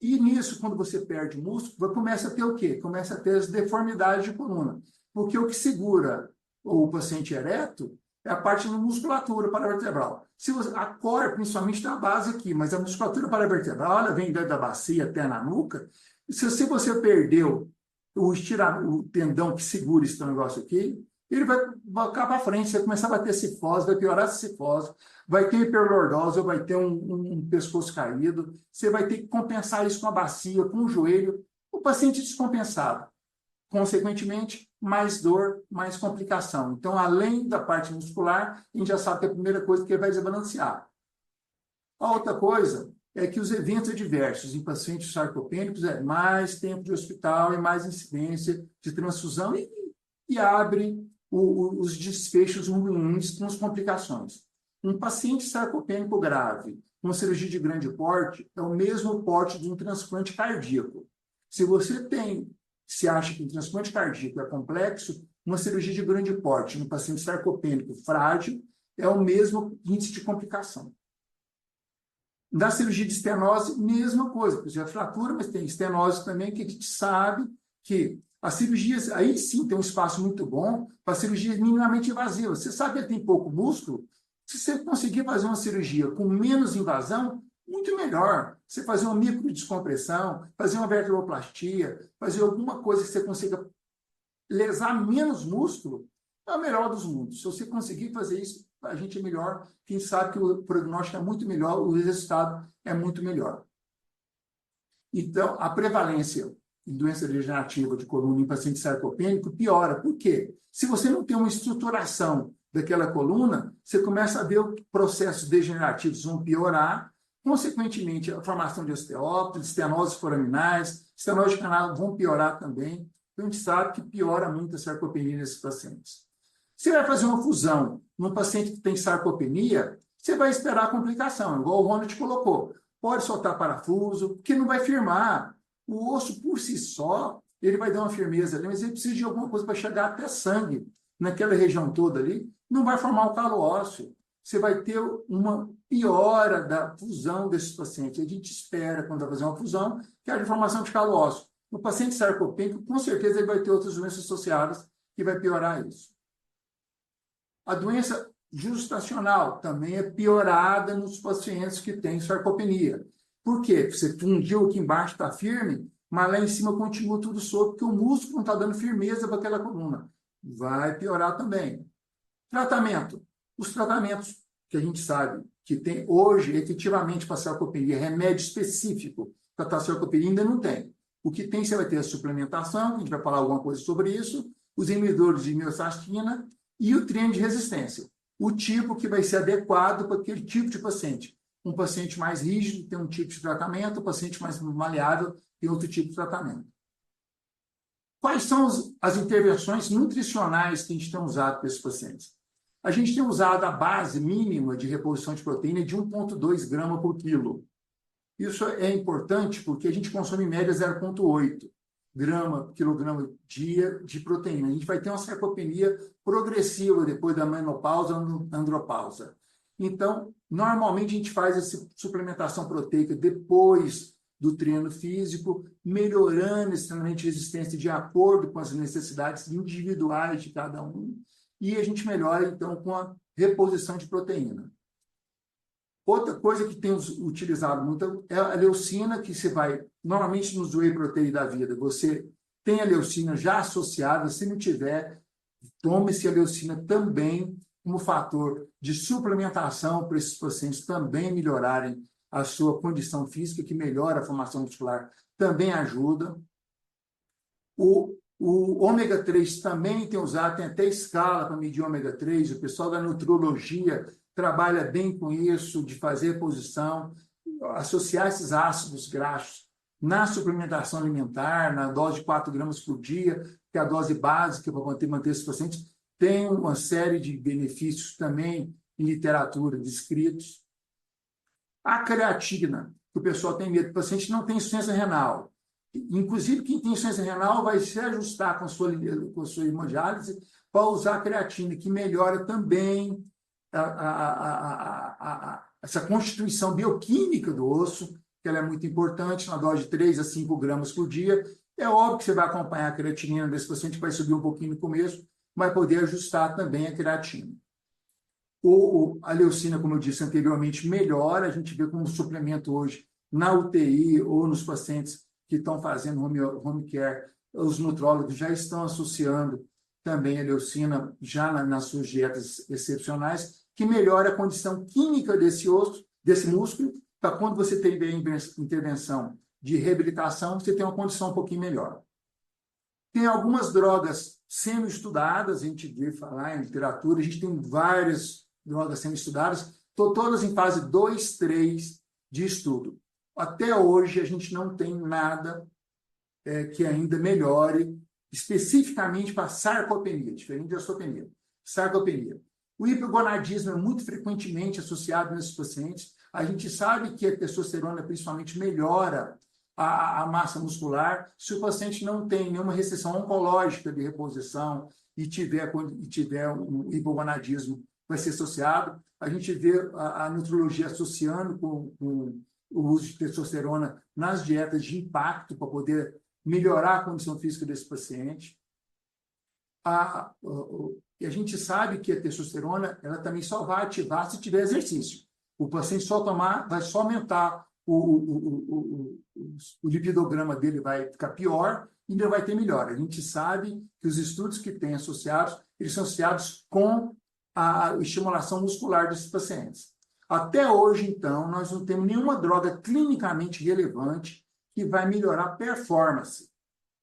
G: E nisso, quando você perde músculo, começa a ter o quê? Começa a ter as deformidades de coluna. Porque o que segura o paciente ereto é a parte da musculatura paravertebral. A core, principalmente, na base aqui, mas a musculatura paravertebral, ela vem da bacia até na nuca. Se você perdeu o tendão que segura esse negócio aqui, ele vai ficar para frente, você vai começar a bater cifose, vai piorar a cifose, vai ter hiperlordose, ou vai ter um pescoço caído, você vai ter que compensar isso com a bacia, com o joelho, o paciente descompensado. Consequentemente, mais dor, mais complicação. Então, além da parte muscular, a gente já sabe que a primeira coisa que ele vai desbalancear. A outra coisa é que os eventos adversos em pacientes sarcopênicos é mais tempo de hospital e mais incidência de transfusão e abre os desfechos ruins com as complicações. Um paciente sarcopênico grave, com cirurgia de grande porte, é o mesmo porte de um transplante cardíaco. Se acha que um transplante cardíaco é complexo, uma cirurgia de grande porte, um paciente sarcopênico frágil, é o mesmo índice de complicação. Na cirurgia de estenose, mesma coisa, porque é fratura, mas tem estenose também, que a gente sabe que as cirurgias, aí sim tem um espaço muito bom para cirurgias minimamente invasivas. Você sabe que ele tem pouco músculo, se você conseguir fazer uma cirurgia com menos invasão, muito melhor. Você fazer uma microdescompressão, fazer uma vertebroplastia, fazer alguma coisa que você consiga lesar menos músculo, é o melhor dos mundos. Se você conseguir fazer isso, a gente é melhor. Quem sabe que o prognóstico é muito melhor, o resultado é muito melhor. Então, a prevalência em doença degenerativa de coluna em paciente sarcopênico piora. Por quê? Se você não tem uma estruturação daquela coluna, você começa a ver processos degenerativos vão piorar. Consequentemente, a formação de osteóptose, estenoses foraminais, estenose de canal vão piorar também. Então, a gente sabe que piora muito a sarcopenia nesses pacientes. Você vai fazer uma fusão num paciente que tem sarcopenia, você vai esperar a complicação, igual o Ronald colocou. Pode soltar parafuso, que não vai firmar. O osso, por si só, ele vai dar uma firmeza ali, mas ele precisa de alguma coisa para chegar até sangue naquela região toda ali. Não vai formar o calo ósseo. Você vai ter uma piora da fusão desses pacientes. A gente espera, quando vai fazer uma fusão, que haja formação de calo ósseo. No paciente sarcopênico, com certeza, ele vai ter outras doenças associadas que vai piorar isso. A doença gestacional também é piorada nos pacientes que têm sarcopenia. Por quê? Você fundiu aqui embaixo, está firme, mas lá em cima continua tudo solto, porque o músculo não está dando firmeza para aquela coluna. Vai piorar também. Tratamento. Os tratamentos que a gente sabe que tem hoje, efetivamente, para sarcopenia, remédio específico para tratar sarcopenia ainda não tem. O que tem, você vai ter a suplementação, a gente vai falar alguma coisa sobre isso, os inibidores de miostatina e o treino de resistência. o tipo que vai ser adequado para aquele tipo de paciente. Um paciente mais rígido tem um tipo de tratamento, um paciente mais maleável tem outro tipo de tratamento. Quais são as intervenções nutricionais que a gente tem usado para esses pacientes? A gente tem usado a base mínima de reposição de proteína de 1,2 grama por quilo. Isso é importante porque a gente consome em média 0,8 grama por quilograma dia de proteína. A gente vai ter uma sarcopenia progressiva depois da menopausa ou andropausa. Então, normalmente a gente faz essa suplementação proteica depois do treino físico, melhorando esse treinamento de resistência de acordo com as necessidades individuais de cada um, e a gente melhora, então, com a reposição de proteína. Outra coisa que temos utilizado muito é a leucina, que você vai, normalmente nos whey protein da vida, você tem a leucina já associada, se não tiver, tome-se a leucina também como fator de suplementação para esses pacientes também melhorarem a sua condição física, que melhora a formação muscular, também ajuda. O ômega 3 também tem usado, tem até escala para medir ômega 3, o pessoal da nutrologia trabalha bem com isso, de fazer reposição, associar esses ácidos graxos na suplementação alimentar, na dose de 4 gramas por dia, que é a dose básica para manter esses pacientes, tem uma série de benefícios também em literatura descritos. A creatina, que o pessoal tem medo, o paciente não tem insuficiência renal. Inclusive, quem tem insuficiência renal vai se ajustar com a sua hemodiálise para usar a creatina, que melhora também essa constituição bioquímica do osso, que ela é muito importante, na dose de 3 a 5 gramas por dia. É óbvio que você vai acompanhar a creatinina desse paciente, vai subir um pouquinho no começo, vai poder ajustar também a creatina. A leucina, como eu disse anteriormente, melhora, a gente vê como suplemento hoje na UTI ou nos pacientes que estão fazendo home care, os nutrólogos já estão associando também a leucina já nas suas dietas excepcionais, que melhora a condição química desse osso, desse músculo, para quando você tem intervenção de reabilitação, você tem uma condição um pouquinho melhor. Tem algumas drogas sendo estudadas, a gente vê falar em literatura, a gente tem várias drogas sendo estudadas, todas em fase 2, 3 de estudo. Até hoje, a gente não tem nada que ainda melhore especificamente para sarcopenia, diferente da osteopenia. Sarcopenia. O hipogonadismo é muito frequentemente associado nesses pacientes. A gente sabe que a testosterona, principalmente, melhora a massa muscular. Se o paciente não tem nenhuma restrição oncológica de reposição e tiver um hipogonadismo, vai ser associado. A gente vê a nutrologia associando com o uso de testosterona nas dietas de impacto para poder melhorar a condição física desse paciente. E a gente sabe que a testosterona ela também só vai ativar se tiver exercício. O paciente só tomar, vai só aumentar o lipidograma dele, vai ficar pior e ainda vai ter melhora. A gente sabe que os estudos que tem associados, eles são associados com a estimulação muscular desses pacientes. Até hoje, então, nós não temos nenhuma droga clinicamente relevante que vai melhorar a performance.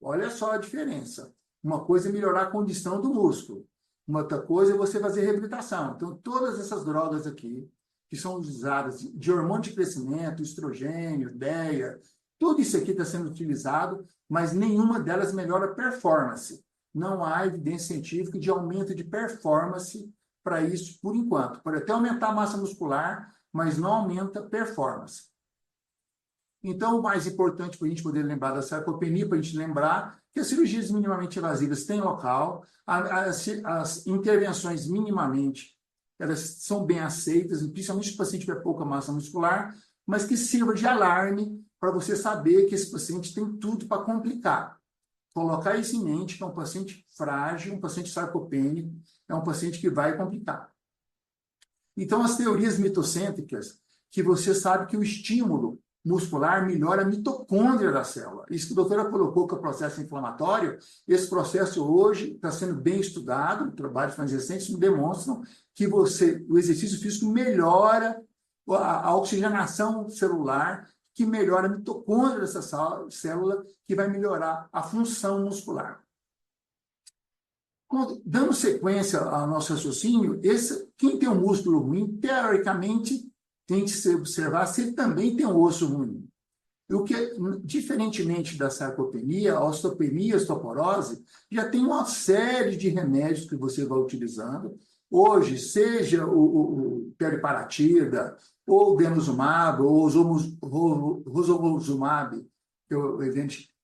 G: Olha só a diferença. Uma coisa é melhorar a condição do músculo. Uma outra coisa é você fazer reabilitação. Então, todas essas drogas aqui, que são usadas de hormônio de crescimento, estrogênio, DEA, tudo isso aqui está sendo utilizado, mas nenhuma delas melhora a performance. Não há evidência científica de aumento de performance para isso, por enquanto. Pode até aumentar a massa muscular, mas não aumenta a performance. Então, o mais importante para a gente poder lembrar da sarcopenia, para a gente lembrar que as cirurgias minimamente invasivas têm local, as intervenções minimamente, elas são bem aceitas, principalmente se o paciente tiver pouca massa muscular, mas que sirva de alarme para você saber que esse paciente tem tudo para complicar. Colocar isso em mente, que é um paciente frágil, um paciente sarcopênico, é um paciente que vai complicar. Então, as teorias mitocêntricas, que você sabe que o estímulo muscular melhora a mitocôndria da célula. Isso que a doutora colocou que é o processo inflamatório, esse processo hoje está sendo bem estudado, trabalhos mais recentes demonstram que o exercício físico melhora a oxigenação celular, que melhora a mitocôndria dessa célula, que vai melhorar a função muscular. Dando sequência ao nosso raciocínio, quem tem um músculo ruim, teoricamente, tem que se observar se ele também tem um osso ruim. O que, diferentemente da sarcopenia, a osteopenia, a osteoporose, já tem uma série de remédios que você vai utilizando. Hoje, seja o teriparatida, ou o denosumab, ou o rozumab,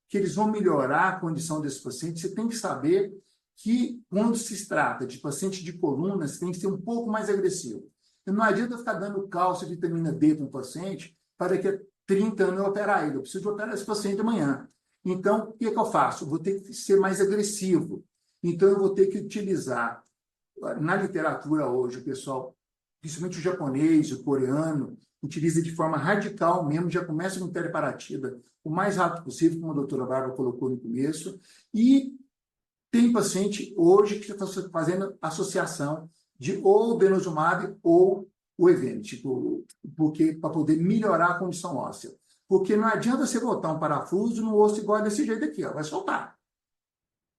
G: que eles vão melhorar a condição desse paciente. Você tem que saber que, quando se trata de paciente de coluna, você tem que ser um pouco mais agressivo. Não adianta ficar dando cálcio e vitamina D para um paciente para que 30 anos eu operar ele. Eu preciso de operar esse paciente amanhã. Então, o que eu faço? Eu vou ter que ser mais agressivo. Então, eu vou ter que utilizar, na literatura hoje, o pessoal, principalmente o japonês, o coreano, utiliza de forma radical mesmo, já começa com teriparatida o mais rápido possível, como a doutora Bárbara colocou no começo, e tem paciente hoje que está fazendo associação de ou denosumab ou o Evenity, porque para poder melhorar a condição óssea. Porque não adianta você botar um parafuso no osso igual desse jeito aqui, ó, vai soltar.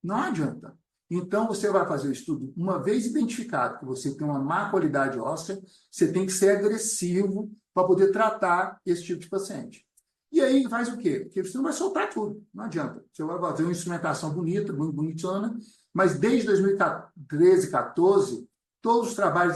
G: Não adianta. Então, você vai fazer o estudo, uma vez identificado que você tem uma má qualidade óssea, você tem que ser agressivo para poder tratar esse tipo de paciente. E aí faz o quê? Porque você não vai soltar tudo, não adianta. Você vai fazer uma instrumentação bonita, muito bonitona, mas desde 2013, 2014, todos os trabalhos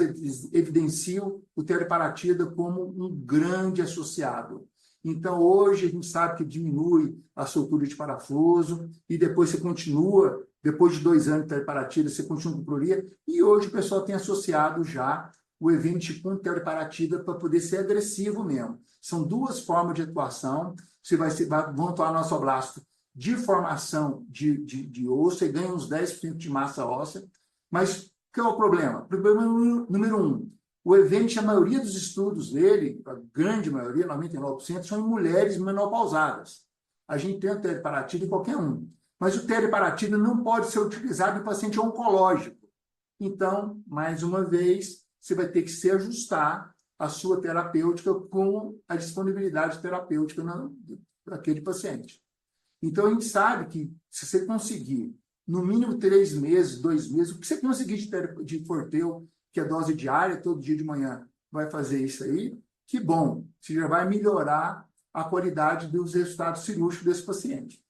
G: evidenciam o teriparatida como um grande associado. Então, hoje, a gente sabe que diminui a soltura de parafuso e depois você continua, depois de 2 anos de teriparatida, você continua com cloria. E hoje o pessoal tem associado já o Evenity com teriparatida para poder ser agressivo mesmo. São 2 formas de atuação. Você vão atuar no osteoblasto de formação de osso e ganha uns 10% de massa óssea. Mas qual é o problema? Problema número 1. O Evenity, a maioria dos estudos dele, a grande maioria, 99%, são em mulheres menopausadas. A gente tem o teriparatida em qualquer um. Mas o teriparatida não pode ser utilizado em paciente oncológico. Então, mais uma vez, você vai ter que se ajustar a sua terapêutica com a disponibilidade terapêutica daquele paciente. Então, a gente sabe que se você conseguir, no mínimo 3 meses, 2 meses, o que você conseguir de Forteu, que é dose diária, todo dia de manhã, vai fazer isso aí, que bom, você já vai melhorar a qualidade dos resultados cirúrgicos desse paciente.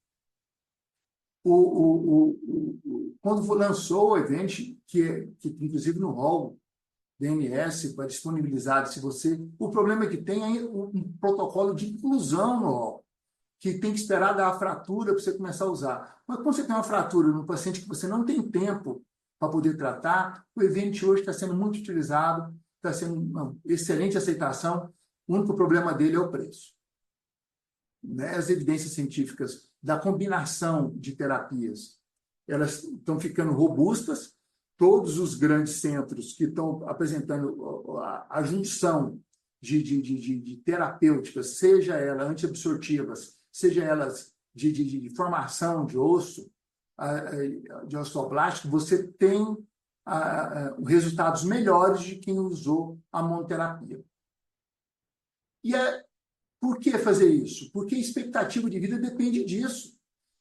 G: Quando lançou o Evenity, que inclusive no rol DNS, para disponibilizar, o problema é que tem aí um protocolo de inclusão no rol, que tem que esperar dar a fratura para você começar a usar. Mas quando você tem uma fratura no paciente que você não tem tempo para poder tratar, o Evenity hoje está sendo muito utilizado, está sendo uma excelente aceitação. O único problema dele é o preço. Né? As evidências científicas da combinação de terapias, elas estão ficando robustas. Todos os grandes centros que estão apresentando a junção de terapêuticas, seja elas antiabsortivas, seja elas de formação de osso, de osteoblástico, você tem resultados melhores de quem usou a monoterapia. E por que fazer isso? Porque a expectativa de vida depende disso.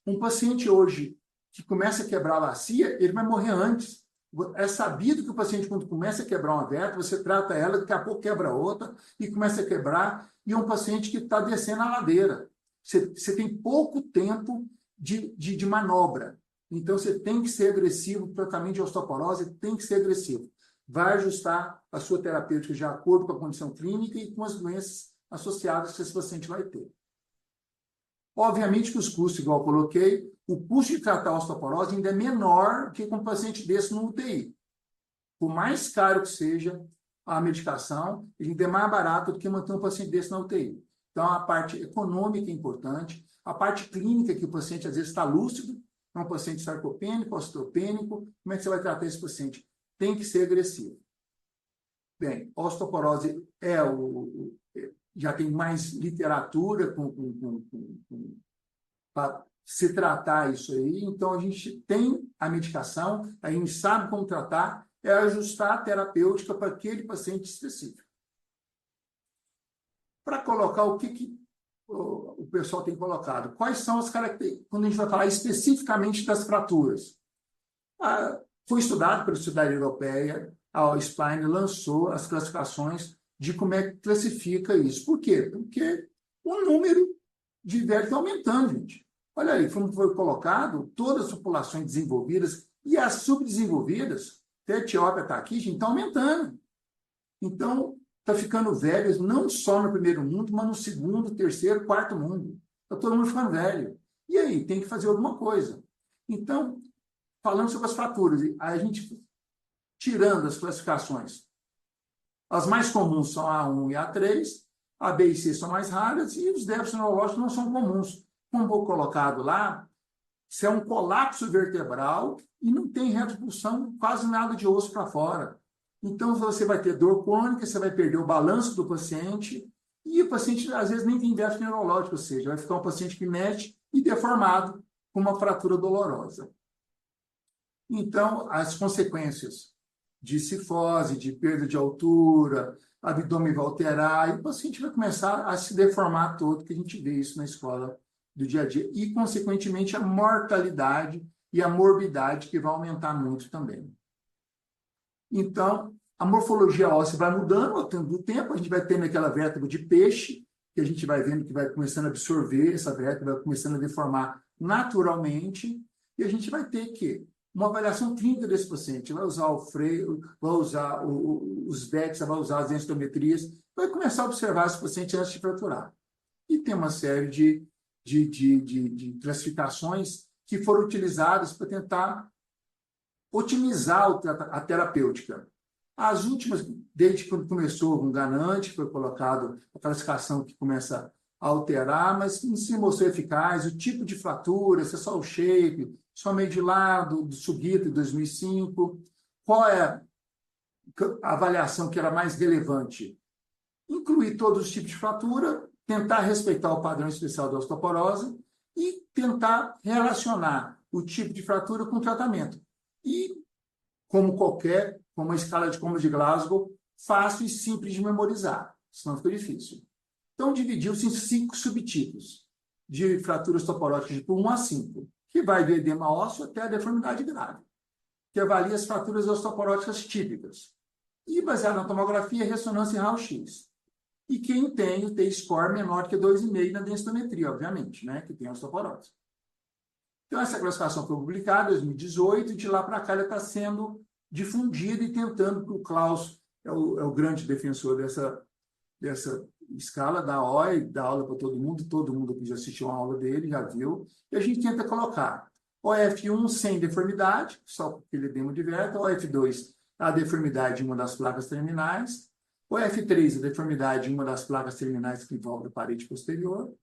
G: Um paciente hoje que começa a quebrar a bacia, ele vai morrer antes. É sabido que o paciente, quando começa a quebrar uma vértebra, você trata ela, daqui a pouco quebra outra e começa a quebrar, e é um paciente que está descendo a ladeira. Você tem pouco tempo de manobra. Então, você tem que ser agressivo. O tratamento de osteoporose tem que ser agressivo. Vai ajustar a sua terapêutica de acordo com a condição clínica e com as doenças associadas que esse paciente vai ter. Obviamente que os custos, igual eu coloquei, o custo de tratar a osteoporose ainda é menor que com um paciente desse no UTI. Por mais caro que seja a medicação, ele ainda é mais barato do que manter um paciente desse na UTI. Então, a parte econômica é importante, a parte clínica, que o paciente às vezes está lúcido, é um paciente sarcopênico, osteopênico, como é que você vai tratar esse paciente? Tem que ser agressivo. Bem, osteoporose já tem mais literatura para se tratar isso aí, então a gente tem a medicação, a gente sabe como tratar, é ajustar a terapêutica para aquele paciente específico. Para colocar o que o pessoal tem colocado, quais são as características, quando a gente vai falar especificamente das fraturas. Foi estudado pela Sociedade Europeia, a Spline lançou as classificações de como é que classifica isso. Por quê? Porque o número de velhos está aumentando, gente. Olha aí, como foi colocado, todas as populações desenvolvidas e as subdesenvolvidas, até a Etiópia está aqui, gente, está aumentando. Então, está ficando velhos não só no primeiro mundo, mas no segundo, terceiro, quarto mundo. Está todo mundo ficando velho. E aí, tem que fazer alguma coisa. Então, falando sobre as fraturas, a gente tirando as classificações, as mais comuns são a A1 e a A3, a B e C são mais raras e os débitos neurológicos não são comuns. Como foi colocado lá, isso é um colapso vertebral e não tem retropulsão, quase nada de osso para fora. Então, você vai ter dor crônica, você vai perder o balanço do paciente e o paciente, às vezes, nem tem déficit neurológico, ou seja, vai ficar um paciente que mexe e deformado com uma fratura dolorosa. Então, as consequências de cifose, de perda de altura, abdômen vai alterar, e o paciente vai começar a se deformar todo, que a gente vê isso na escola do dia a dia. E, consequentemente, a mortalidade e a morbidade, que vai aumentar muito também. Então, a morfologia óssea vai mudando ao longo do tempo, a gente vai tendo aquela vértebra de peixe, que a gente vai vendo que vai começando a absorver essa vértebra, vai começando a deformar naturalmente, e a gente vai ter que uma avaliação clínica desse paciente, vai usar o freio, vai usar os VEX, vai usar as densitometrias, vai começar a observar esse paciente antes de fraturar. E tem uma série de classificações que foram utilizadas para tentar otimizar a terapêutica. As últimas, desde quando começou o Ganante, foi colocado a classificação que começa a alterar, mas não se mostrou eficaz, o tipo de fratura, se é só o shape, só meio de lado, do Sugita, de 2005. Qual é a avaliação que era mais relevante? Incluir todos os tipos de fratura, tentar respeitar o padrão especial da osteoporose e tentar relacionar o tipo de fratura com o tratamento. E, como uma escala de Comas de Glasgow, fácil e simples de memorizar, senão fica difícil. Então, dividiu-se em 5 subtipos de fraturas osteoporóticas, tipo 1 a 5, que vai do edema ósseo até a deformidade grave, que avalia as fraturas osteoporóticas típicas. E, baseado na tomografia, ressonância e raio-x. E quem tem o T-score menor que 2,5 na densitometria, obviamente, né, que tem osteoporose. Então, essa classificação foi publicada em 2018 e de lá para cá ela está sendo difundida e tentando, porque o Klaus é o grande defensor dessa escala da OI, dá aula para todo mundo que já assistiu a aula dele, já viu, e a gente tenta colocar OF1 sem deformidade, só porque ele é demodiverta, OF2 a deformidade em uma das placas terminais, OF3 a deformidade em uma das placas terminais que envolve a parede posterior,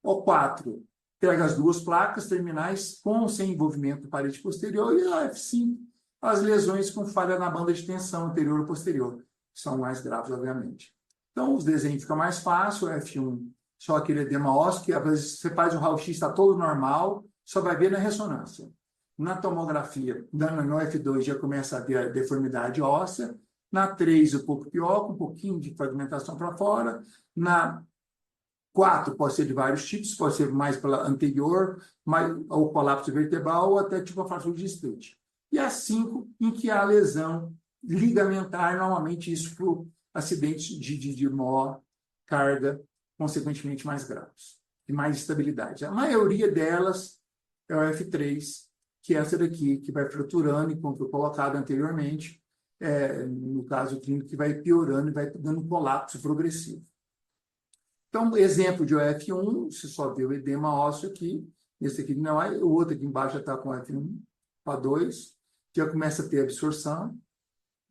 G: O4 pega as 2 placas terminais com ou sem envolvimento da parede posterior e a F5 as lesões com falha na banda de tensão anterior ou posterior, que são mais graves, obviamente. Então, os desenhos ficam mais fáceis, o F1 só aquele edema ósseo, que às vezes você faz o raio-x, está todo normal, só vai ver na ressonância. Na tomografia, no F2 já começa a ver a deformidade óssea, na 3 um pouco pior, com um pouquinho de fragmentação para fora, na 4 pode ser de vários tipos, pode ser mais pela anterior, mais, ou colapso vertebral, ou até tipo a fratura de split. E a 5, em que há lesão ligamentar, normalmente isso por acidentes de maior carga, consequentemente mais graves, e mais estabilidade. A maioria delas é o F3, que é essa daqui, que vai fraturando, e como foi colocado anteriormente, no caso clínico, que vai piorando e vai dando um colapso progressivo. Então, exemplo de OF1, você só vê o edema ósseo aqui, esse aqui não é, o outro aqui embaixo já está com F1, A2, já começa a ter absorção,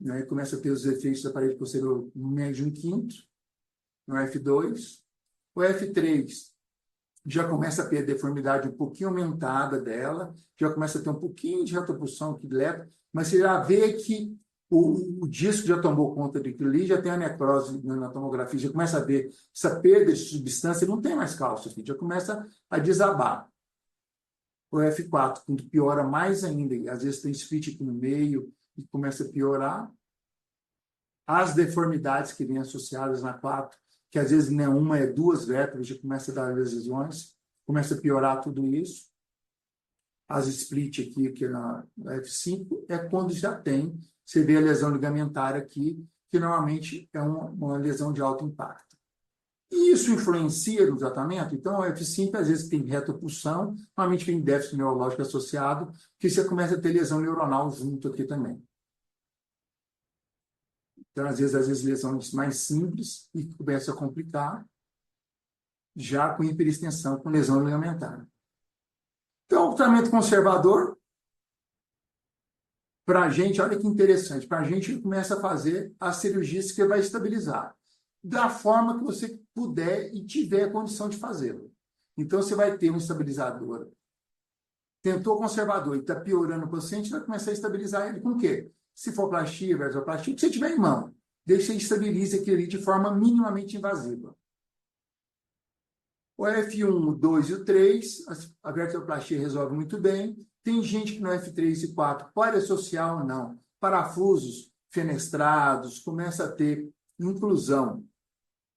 G: né, começa a ter os efeitos da parede posterior médio 1/5, no F2. O F3 já começa a ter a deformidade um pouquinho aumentada dela, já começa a ter um pouquinho de retropulsão aqui leve, mas você já vê que o disco já tomou conta daquilo ali, já tem a necrose na tomografia, já começa a ver essa perda de substância, não tem mais cálcio aqui, já começa a desabar. O F4, quando piora mais ainda, e às vezes tem split aqui no meio e começa a piorar. As deformidades que vêm associadas na 4, que às vezes não é uma, é 2 vértebras, já começa a dar lesões, começa a piorar tudo isso. as split aqui na F5, é quando já tem, você vê a lesão ligamentar aqui, que normalmente é uma lesão de alto impacto. E isso influencia no tratamento? Então, a F5, às vezes, tem retropulsão, normalmente tem déficit neurológico associado, que você começa a ter lesão neuronal junto aqui também. Então, às vezes lesões mais simples e começa a complicar, já com hiperextensão, com lesão ligamentar. Então, o tratamento conservador, para a gente, olha que interessante, para a gente começa a fazer as cirurgias que vai estabilizar, da forma que você puder e tiver a condição de fazê-lo. Então, você vai ter um estabilizador. Tentou conservador e está piorando o paciente, vai começar a estabilizar ele com o quê? Cifoplastia, vertoplastia, o que você tiver em mão. Deixa que estabilize aquilo ali de forma minimamente invasiva. O F1, o 2 e o 3, a vertoplastia resolve muito bem. Tem gente que no F3 e 4 pode associar ou não. Parafusos fenestrados, começa a ter inclusão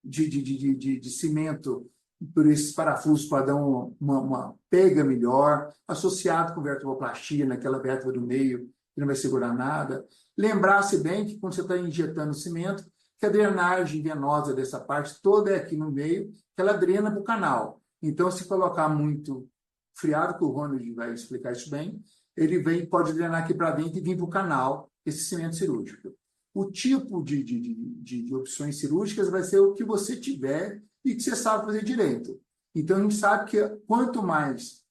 G: de cimento por esses parafusos para dar uma pega melhor, associado com vertebroplastia, naquela vértebra do meio, que não vai segurar nada. Lembrar-se bem que quando você está injetando cimento, que a drenagem venosa dessa parte toda é aqui no meio, que ela drena para o canal. Então, se colocar muito friado, que o Ronald vai explicar isso bem, ele pode drenar aqui para dentro e vir para o canal, esse cimento cirúrgico. O tipo de opções cirúrgicas vai ser o que você tiver e que você sabe fazer direito. Então, a gente sabe que quanto mais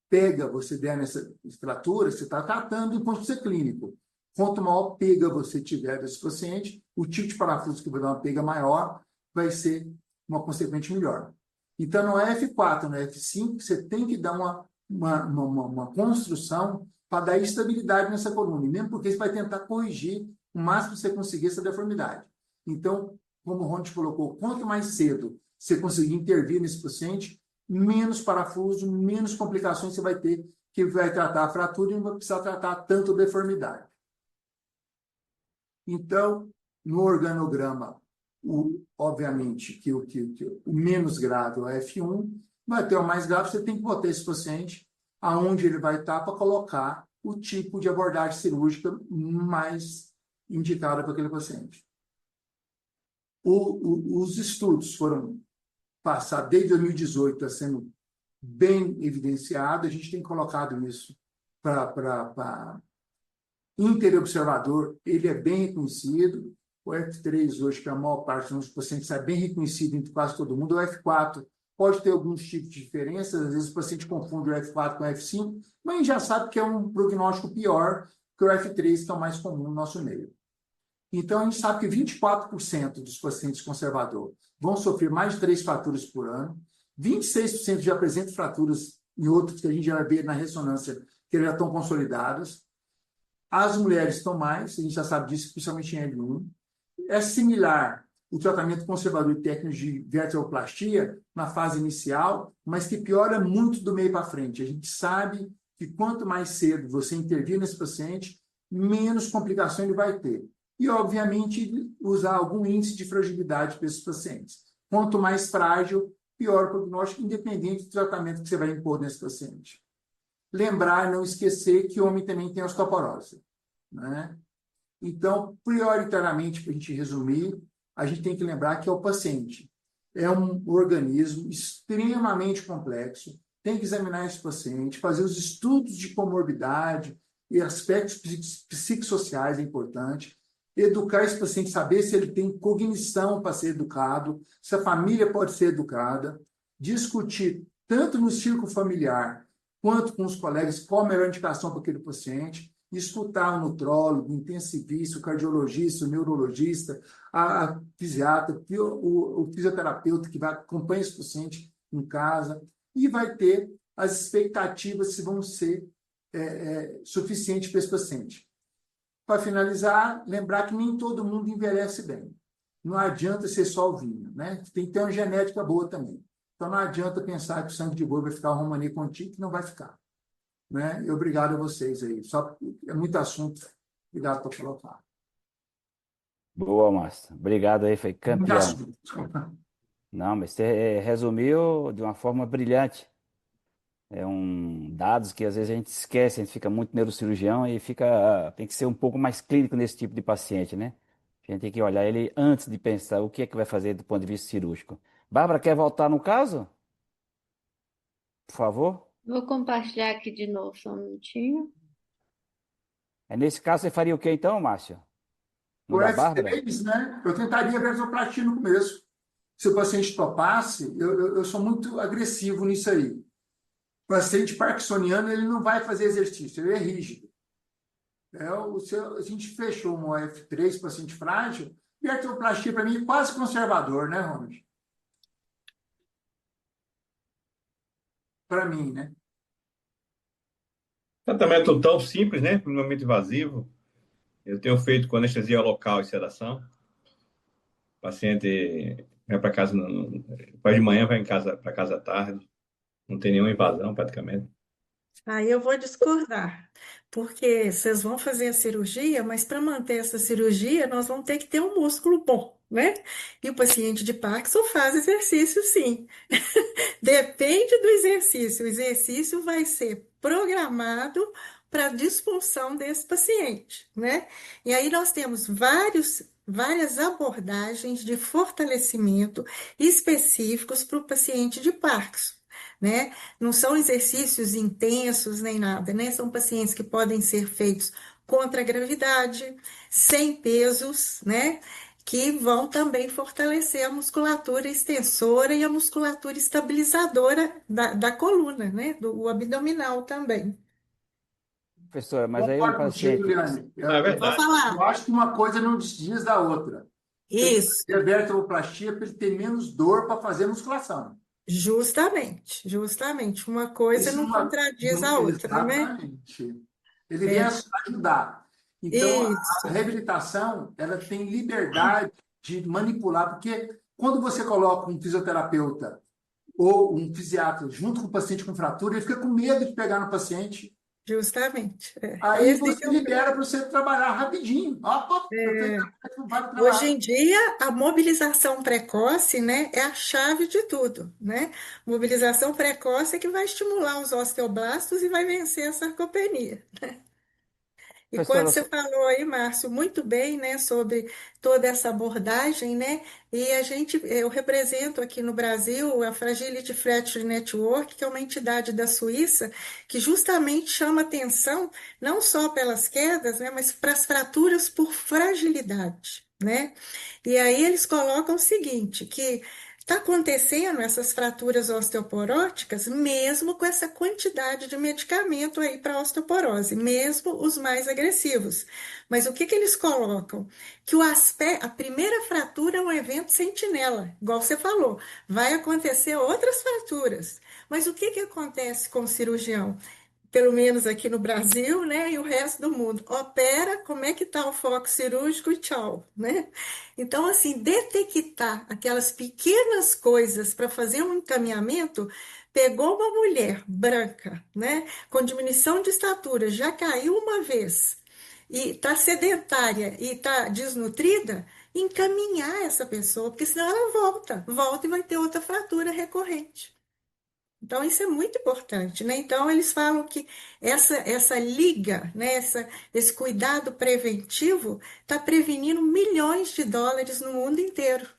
G: pega você der nessa fratura, você está tratando do ponto de vista clínico. Quanto maior pega você tiver desse paciente, o tipo de parafuso que vai dar uma pega maior vai ser uma consequente melhor. Então, no F4, no F5, você tem que dar uma construção para dar estabilidade nessa coluna, mesmo porque você vai tentar corrigir o máximo que você conseguir essa deformidade. Então, como o Ronald colocou, quanto mais cedo você conseguir intervir nesse paciente, menos parafuso, menos complicações você vai ter, que vai tratar a fratura e não vai precisar tratar tanto a deformidade. Então, no organograma, obviamente, que o menos grave é o F1, vai ter o mais grave, você tem que botar esse paciente aonde ele vai estar para colocar o tipo de abordagem cirúrgica mais indicada para aquele paciente. Os estudos foram passados desde 2018, está sendo bem evidenciado, a gente tem colocado isso para interobservador, ele é bem reconhecido. O F3 hoje, que a maior parte dos pacientes é bem reconhecido entre quase todo mundo. O F4 pode ter alguns tipos de diferenças, às vezes o paciente confunde o F4 com o F5, mas a gente já sabe que é um prognóstico pior que o F3, que é o mais comum no nosso meio. Então, a gente sabe que 24% dos pacientes conservador vão sofrer mais de 3 fraturas por ano, 26% já apresentam fraturas em outros que a gente já vê na ressonância, que já estão consolidadas. As mulheres estão mais, a gente já sabe disso, principalmente em L1. É similar o tratamento conservador e técnico de vertebroplastia na fase inicial, mas que piora muito do meio para frente. A gente sabe que quanto mais cedo você intervir nesse paciente, menos complicações ele vai ter. E, obviamente, usar algum índice de fragilidade para esses pacientes. Quanto mais frágil, pior o prognóstico, independente do tratamento que você vai impor nesse paciente. Lembrar e não esquecer que o homem também tem osteoporose, né? Então, prioritariamente, para a gente resumir, a gente tem que lembrar que é o paciente. É um organismo extremamente complexo, tem que examinar esse paciente, fazer os estudos de comorbidade e aspectos psicossociais é importante, educar esse paciente, saber se ele tem cognição para ser educado, se a família pode ser educada, discutir tanto no círculo familiar quanto com os colegas qual a melhor indicação para aquele paciente, escutar o nutrólogo, o intensivista, o cardiologista, o neurologista, a fisiatra, o fisioterapeuta que vai acompanhar esse paciente em casa e vai ter as expectativas se vão ser suficientes para esse paciente. Para finalizar, lembrar que nem todo mundo envelhece bem. Não adianta ser só o vinho, né? Tem que ter uma genética boa também. Então, não adianta pensar que o sangue de boi vai ficar um Romanê contigo, que não vai ficar. Né? E obrigado a vocês aí. Só, é muito assunto. Obrigado por colocar.
C: Boa, Márcio. Obrigado aí, foi
G: Muito
C: campeão.
G: assunto.
C: Não, mas você resumiu de uma forma brilhante. É um dados que às vezes a gente esquece, a gente fica muito neurocirurgião e fica, tem que ser um pouco mais clínico nesse tipo de paciente, né? A gente tem que olhar ele antes de pensar o que é que vai fazer do ponto de vista cirúrgico. Bárbara, quer voltar no caso? Por favor?
D: Vou compartilhar aqui de novo, só um minutinho.
C: É nesse caso você faria o que então, Márcio? No
G: O
C: da Bárbara?
G: F3, né? Eu tentaria a vertoplastia no começo. Se o paciente topasse, eu sou muito agressivo nisso aí. O paciente parkinsoniano, ele não vai fazer exercício, ele é rígido. A gente fechou um F3, paciente frágil, e a artroplastia, para mim, é quase conservador, né, Ronald? Para mim, né?
E: Tratamento tão simples, né? Minimamente invasivo. Eu tenho feito com anestesia local e sedação. O paciente vai para casa, vai de manhã, vai em casa para casa à tarde. Não tem nenhuma invasão, praticamente.
F: Aí eu vou discordar, porque vocês vão fazer a cirurgia, mas para manter essa cirurgia, nós vamos ter que ter um músculo bom, né? E o paciente de Parkinson faz exercício, sim. Depende do exercício. O exercício vai ser programado para a disfunção desse paciente, né? E aí nós temos várias abordagens de fortalecimento específicos para o paciente de Parkinson, né? Não são exercícios intensos nem nada, né? São pacientes que podem ser feitos contra a gravidade, sem pesos, né? Que vão também fortalecer a musculatura extensora e a musculatura estabilizadora da coluna, né? O abdominal também.
C: Professora, mas aí um
G: Concordo contigo,
C: paciente.
G: Liane.
E: Ah, é
F: Vou
E: verdade.
G: Eu
F: falar.
G: acho que uma coisa não desdiz da outra. Tem que
F: Isso,
G: fazer a vertoplastia para ele ter menos dor para fazer musculação.
F: justamente, justamente. Uma coisa
G: Isso
F: não contradiz a outra, né?
G: exatamente. Ele vem
F: É,
G: ajudar. Então, a
F: isso,
G: reabilitação, ela tem liberdade de manipular, porque quando você coloca um fisioterapeuta ou um fisiatra junto com o paciente com fratura, ele fica com medo de pegar no paciente.
F: justamente.
G: Aí
F: Esse que
G: você
F: é o
G: libera para você trabalhar rapidinho. Ó, pô, eu tenho
F: é,
G: vai
F: Hoje
G: trabalhar.
F: em dia, a mobilização precoce, né, é a chave de tudo, né? Mobilização precoce é que vai estimular os osteoblastos e vai vencer a sarcopenia. E quando
C: Professora,
F: você falou aí, Márcio, muito bem, né, sobre toda essa abordagem, né, e eu represento aqui no Brasil a Fragility Fracture Network, que é uma entidade da Suíça, que justamente chama atenção não só pelas quedas, né, mas para as fraturas por fragilidade, né? E aí eles colocam o seguinte, que está acontecendo essas fraturas osteoporóticas mesmo com essa quantidade de medicamento aí para osteoporose, mesmo os mais agressivos. Mas o que que eles colocam? Que a primeira fratura é um evento sentinela, igual você falou, vai acontecer outras fraturas. Mas o que que acontece com o cirurgião? Pelo menos aqui no Brasil, né, e o resto do mundo. Opera, como é que está o foco cirúrgico e tchau, né? Então, assim, detectar aquelas pequenas coisas para fazer um encaminhamento, pegou uma mulher branca, né, com diminuição de estatura, já caiu uma vez, e está sedentária e está desnutrida, encaminhar essa pessoa, porque senão ela volta e vai ter outra fratura recorrente. Então, isso é muito importante, né? Então, eles falam que essa liga, né? Esse cuidado preventivo está prevenindo milhões de dólares no mundo inteiro.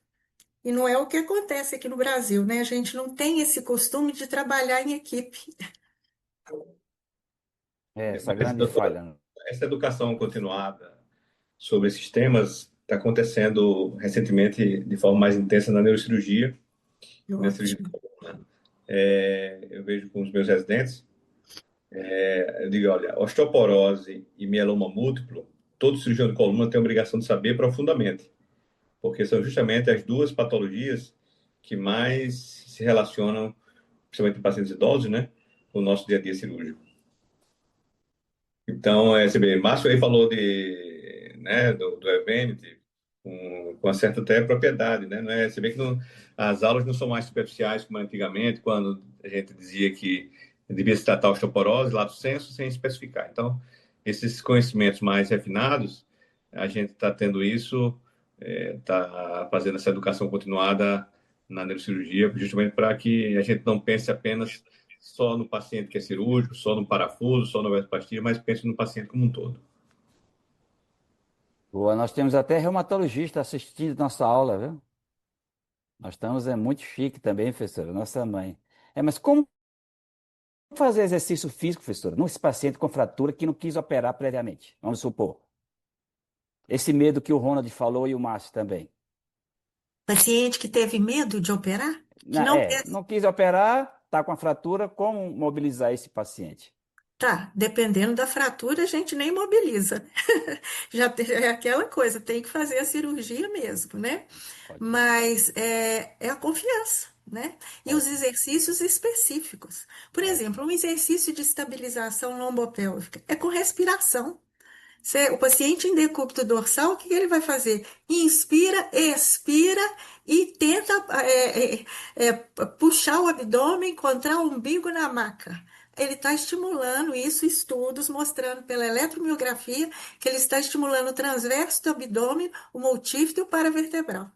F: E não é o que acontece aqui no Brasil, né? A gente não tem esse costume de trabalhar em equipe.
C: é essa
E: Mas,
C: grande
E: doutora,
C: falha.
E: essa educação continuada sobre esses temas está acontecendo recentemente de forma mais intensa na neurocirurgia, na cirurgia de
F: Ótimo.
E: coluna. Eu vejo com os meus residentes, eu digo, olha, osteoporose e mieloma múltiplo, todo cirurgião de coluna tem a obrigação de saber profundamente, porque são justamente as duas patologias que mais se relacionam, principalmente em pacientes idosos, né, com o nosso dia a dia cirúrgico. Então, você vê, Márcio aí falou né, do Evenity com uma certa até propriedade, né? Não é, você vê que as aulas não são mais superficiais como antigamente, quando a gente dizia que devia se tratar a osteoporose, lato sensu, sem especificar. Então, esses conhecimentos mais refinados, a gente está tendo isso, está fazendo essa educação continuada na neurocirurgia, justamente para que a gente não pense apenas só no paciente que é cirúrgico, só no parafuso, só na verteplastia, mas pense no paciente como um todo.
C: Boa, nós temos até reumatologista assistindo nossa aula, viu? Nós estamos, é muito chique também, professora, nossa mãe. Mas como fazer exercício físico, professora, nesse paciente com fratura que não quis operar previamente? Vamos supor. Esse medo que o Ronald falou e o Márcio também.
F: Paciente que teve medo de operar, que não quer.
C: Não quis operar, está com a fratura, como mobilizar esse paciente?
F: Tá, dependendo da fratura, a gente nem mobiliza. É aquela coisa, tem que fazer a cirurgia mesmo, né?
C: Ótimo,
F: Mas é a confiança, né? E os
C: ótimo,
F: exercícios específicos. Por
C: ótimo.
F: exemplo, um exercício de estabilização lombopélvica é com respiração. O paciente em decúbito dorsal, o que ele vai fazer? Inspira, expira e tenta puxar o abdômen, encontrar o umbigo na maca. Ele está estimulando isso, estudos mostrando pela eletromiografia que ele está estimulando o transverso do abdômen, o multífito e o paravertebral.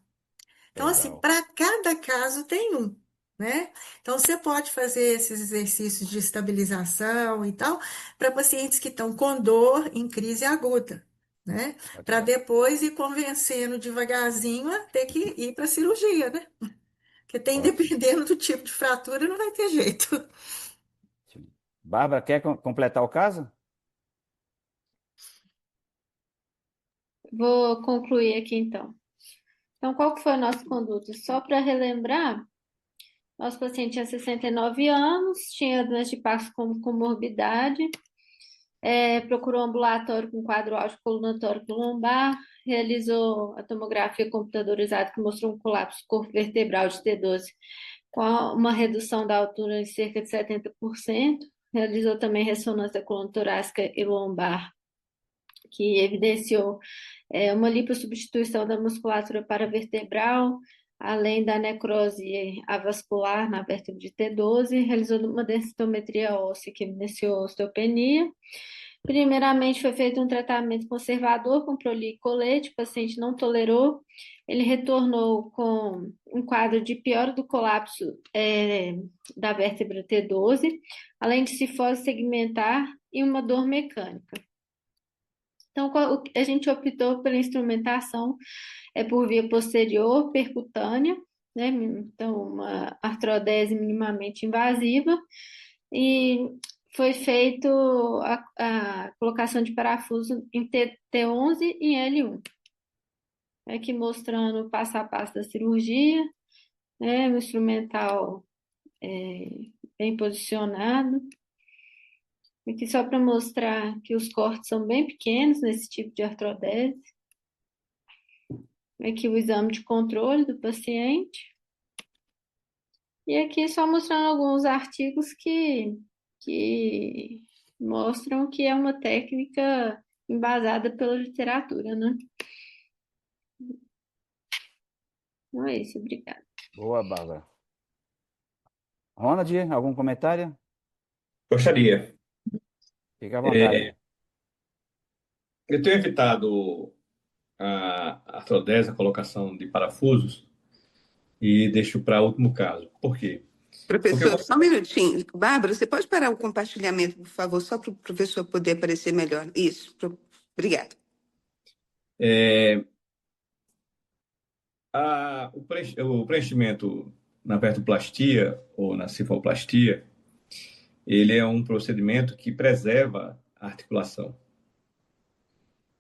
F: Então, assim,
C: Legal.
F: para cada caso tem um, né? Então, você pode fazer esses exercícios de estabilização e tal para pacientes que estão com dor em crise aguda, né? Para
C: Ótimo,
F: depois ir convencendo devagarzinho a ter que ir para a cirurgia, né? Porque tem,
C: ótimo,
F: dependendo do tipo de fratura, não vai ter jeito.
C: ótimo. Bárbara, quer completar o caso?
D: Vou concluir aqui então. Então, qual que foi a nossa conduta? Só para relembrar, nosso paciente tinha 69 anos, tinha doença de Parkinson como comorbidade, procurou um ambulatório com quadro áudio colunatório lombar, realizou a tomografia computadorizada que mostrou um colapso do corpo vertebral de T12 com uma redução da altura em cerca de 70%, realizou também ressonância coluna torácica e lombar, que evidenciou uma lipossubstituição da musculatura paravertebral, além da necrose avascular na vértebra de T12, realizou uma densitometria óssea que evidenciou osteopenia. Primeiramente, foi feito um tratamento conservador com prolicolete, o paciente não tolerou, ele retornou com um quadro de piora do colapso da vértebra T12, além de cifose segmentar e uma dor mecânica. Então, a gente optou pela instrumentação por via posterior percutânea, né? Então, uma artrodese minimamente invasiva, e foi feito a colocação de parafuso em T11 e L1. Aqui mostrando o passo a passo da cirurgia, né? O instrumental bem posicionado. Aqui só para mostrar que os cortes são bem pequenos nesse tipo de artrodese. Aqui o exame de controle do paciente. E aqui só mostrando alguns artigos que mostram que é uma técnica embasada pela literatura, né? Então é isso, obrigada.
C: Boa, Bárbara. Ronald, algum comentário?
E: Gostaria.
C: Fica à vontade.
E: Eu tenho evitado a artrodese, a colocação de parafusos, e deixo para último caso. Por quê?
A: Professor, só um minutinho. Bárbara, você pode parar o compartilhamento, por favor, só para o professor poder aparecer melhor? Isso. Obrigada.
E: O preenchimento na vertoplastia ou na cefaloplastia, ele é um procedimento que preserva a articulação.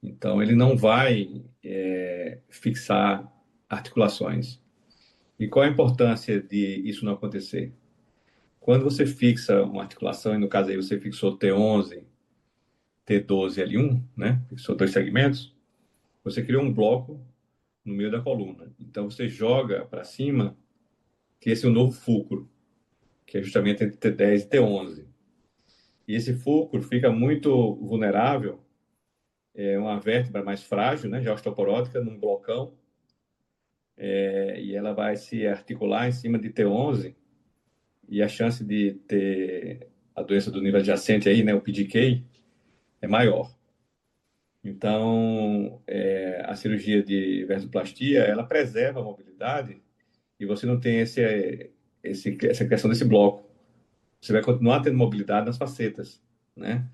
E: Então, ele não vai fixar articulações. E qual a importância de isso não acontecer? Quando você fixa uma articulação, e no caso aí você fixou T11, T12 e L1, né? Fixou 2 segmentos, você criou um bloco no meio da coluna. Então, você joga para cima, que esse é o novo fulcro, que é justamente entre T10 e T11. E esse fulcro fica muito vulnerável, é uma vértebra mais frágil, né, já osteoporótica, num blocão, e ela vai se articular em cima de T11, e a chance de ter a doença do nível adjacente aí, né, o PDK, é maior. Então, a cirurgia de vertoplastia, ela preserva a mobilidade e você não tem essa questão desse bloco. você vai continuar tendo mobilidade nas facetas, né?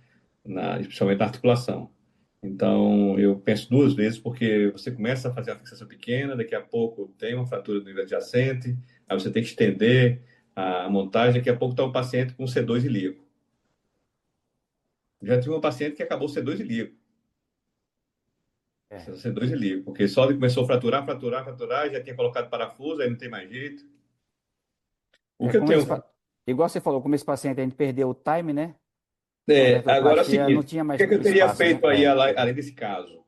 E: Especialmente na articulação. Então, eu penso duas vezes, porque você começa a fazer uma fixação pequena, daqui a pouco tem uma fratura do nível adjacente, aí você tem que estender a montagem, daqui a pouco está um paciente com C2 ilíaco. Já tive um paciente que acabou C2 ilíaco.
C: É.
E: C2 ilíaco, porque só ele começou a fraturar, já tinha colocado parafuso, aí não tem mais jeito. O
C: É
E: que eu
C: como
E: tenho.
C: igual você falou, como esse paciente a gente perdeu o time, né? Com a
E: Agora é o
C: vertoplastia não
E: seguinte,
C: tinha
E: o
C: mais
E: que é que eu teria
C: espaço, né?
E: feito aí além desse caso?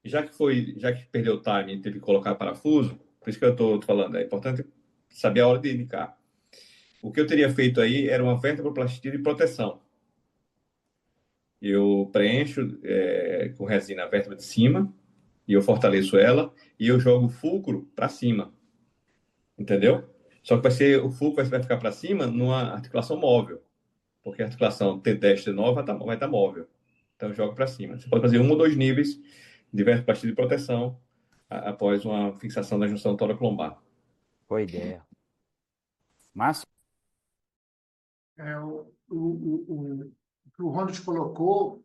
E: Já que perdeu o time e teve que colocar parafuso, por isso que eu estou falando, é importante saber a hora de indicar. O que eu teria feito aí era uma vertebroplastia de proteção. Eu preencho com resina a vértebra de cima, e eu fortaleço ela, e eu jogo o fulcro para cima. Entendeu? Só que o fulcro vai ficar para cima numa articulação móvel, porque a articulação T10, T9 vai estar móvel. Então, eu jogo para cima. Você pode fazer um ou dois níveis de vertoplastia de proteção após uma fixação da junção toraclombar.
C: Boa ideia. Márcio?
G: O que o Ronald colocou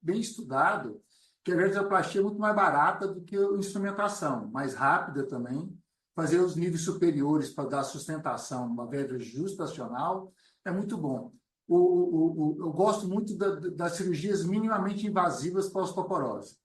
G: bem estudado, que a vertebroplastia é muito mais barata do que a instrumentação, mais rápida também. Fazer os níveis superiores para dar sustentação, uma vértebra justacional, é muito bom. Eu gosto muito das cirurgias minimamente invasivas para osteoporose,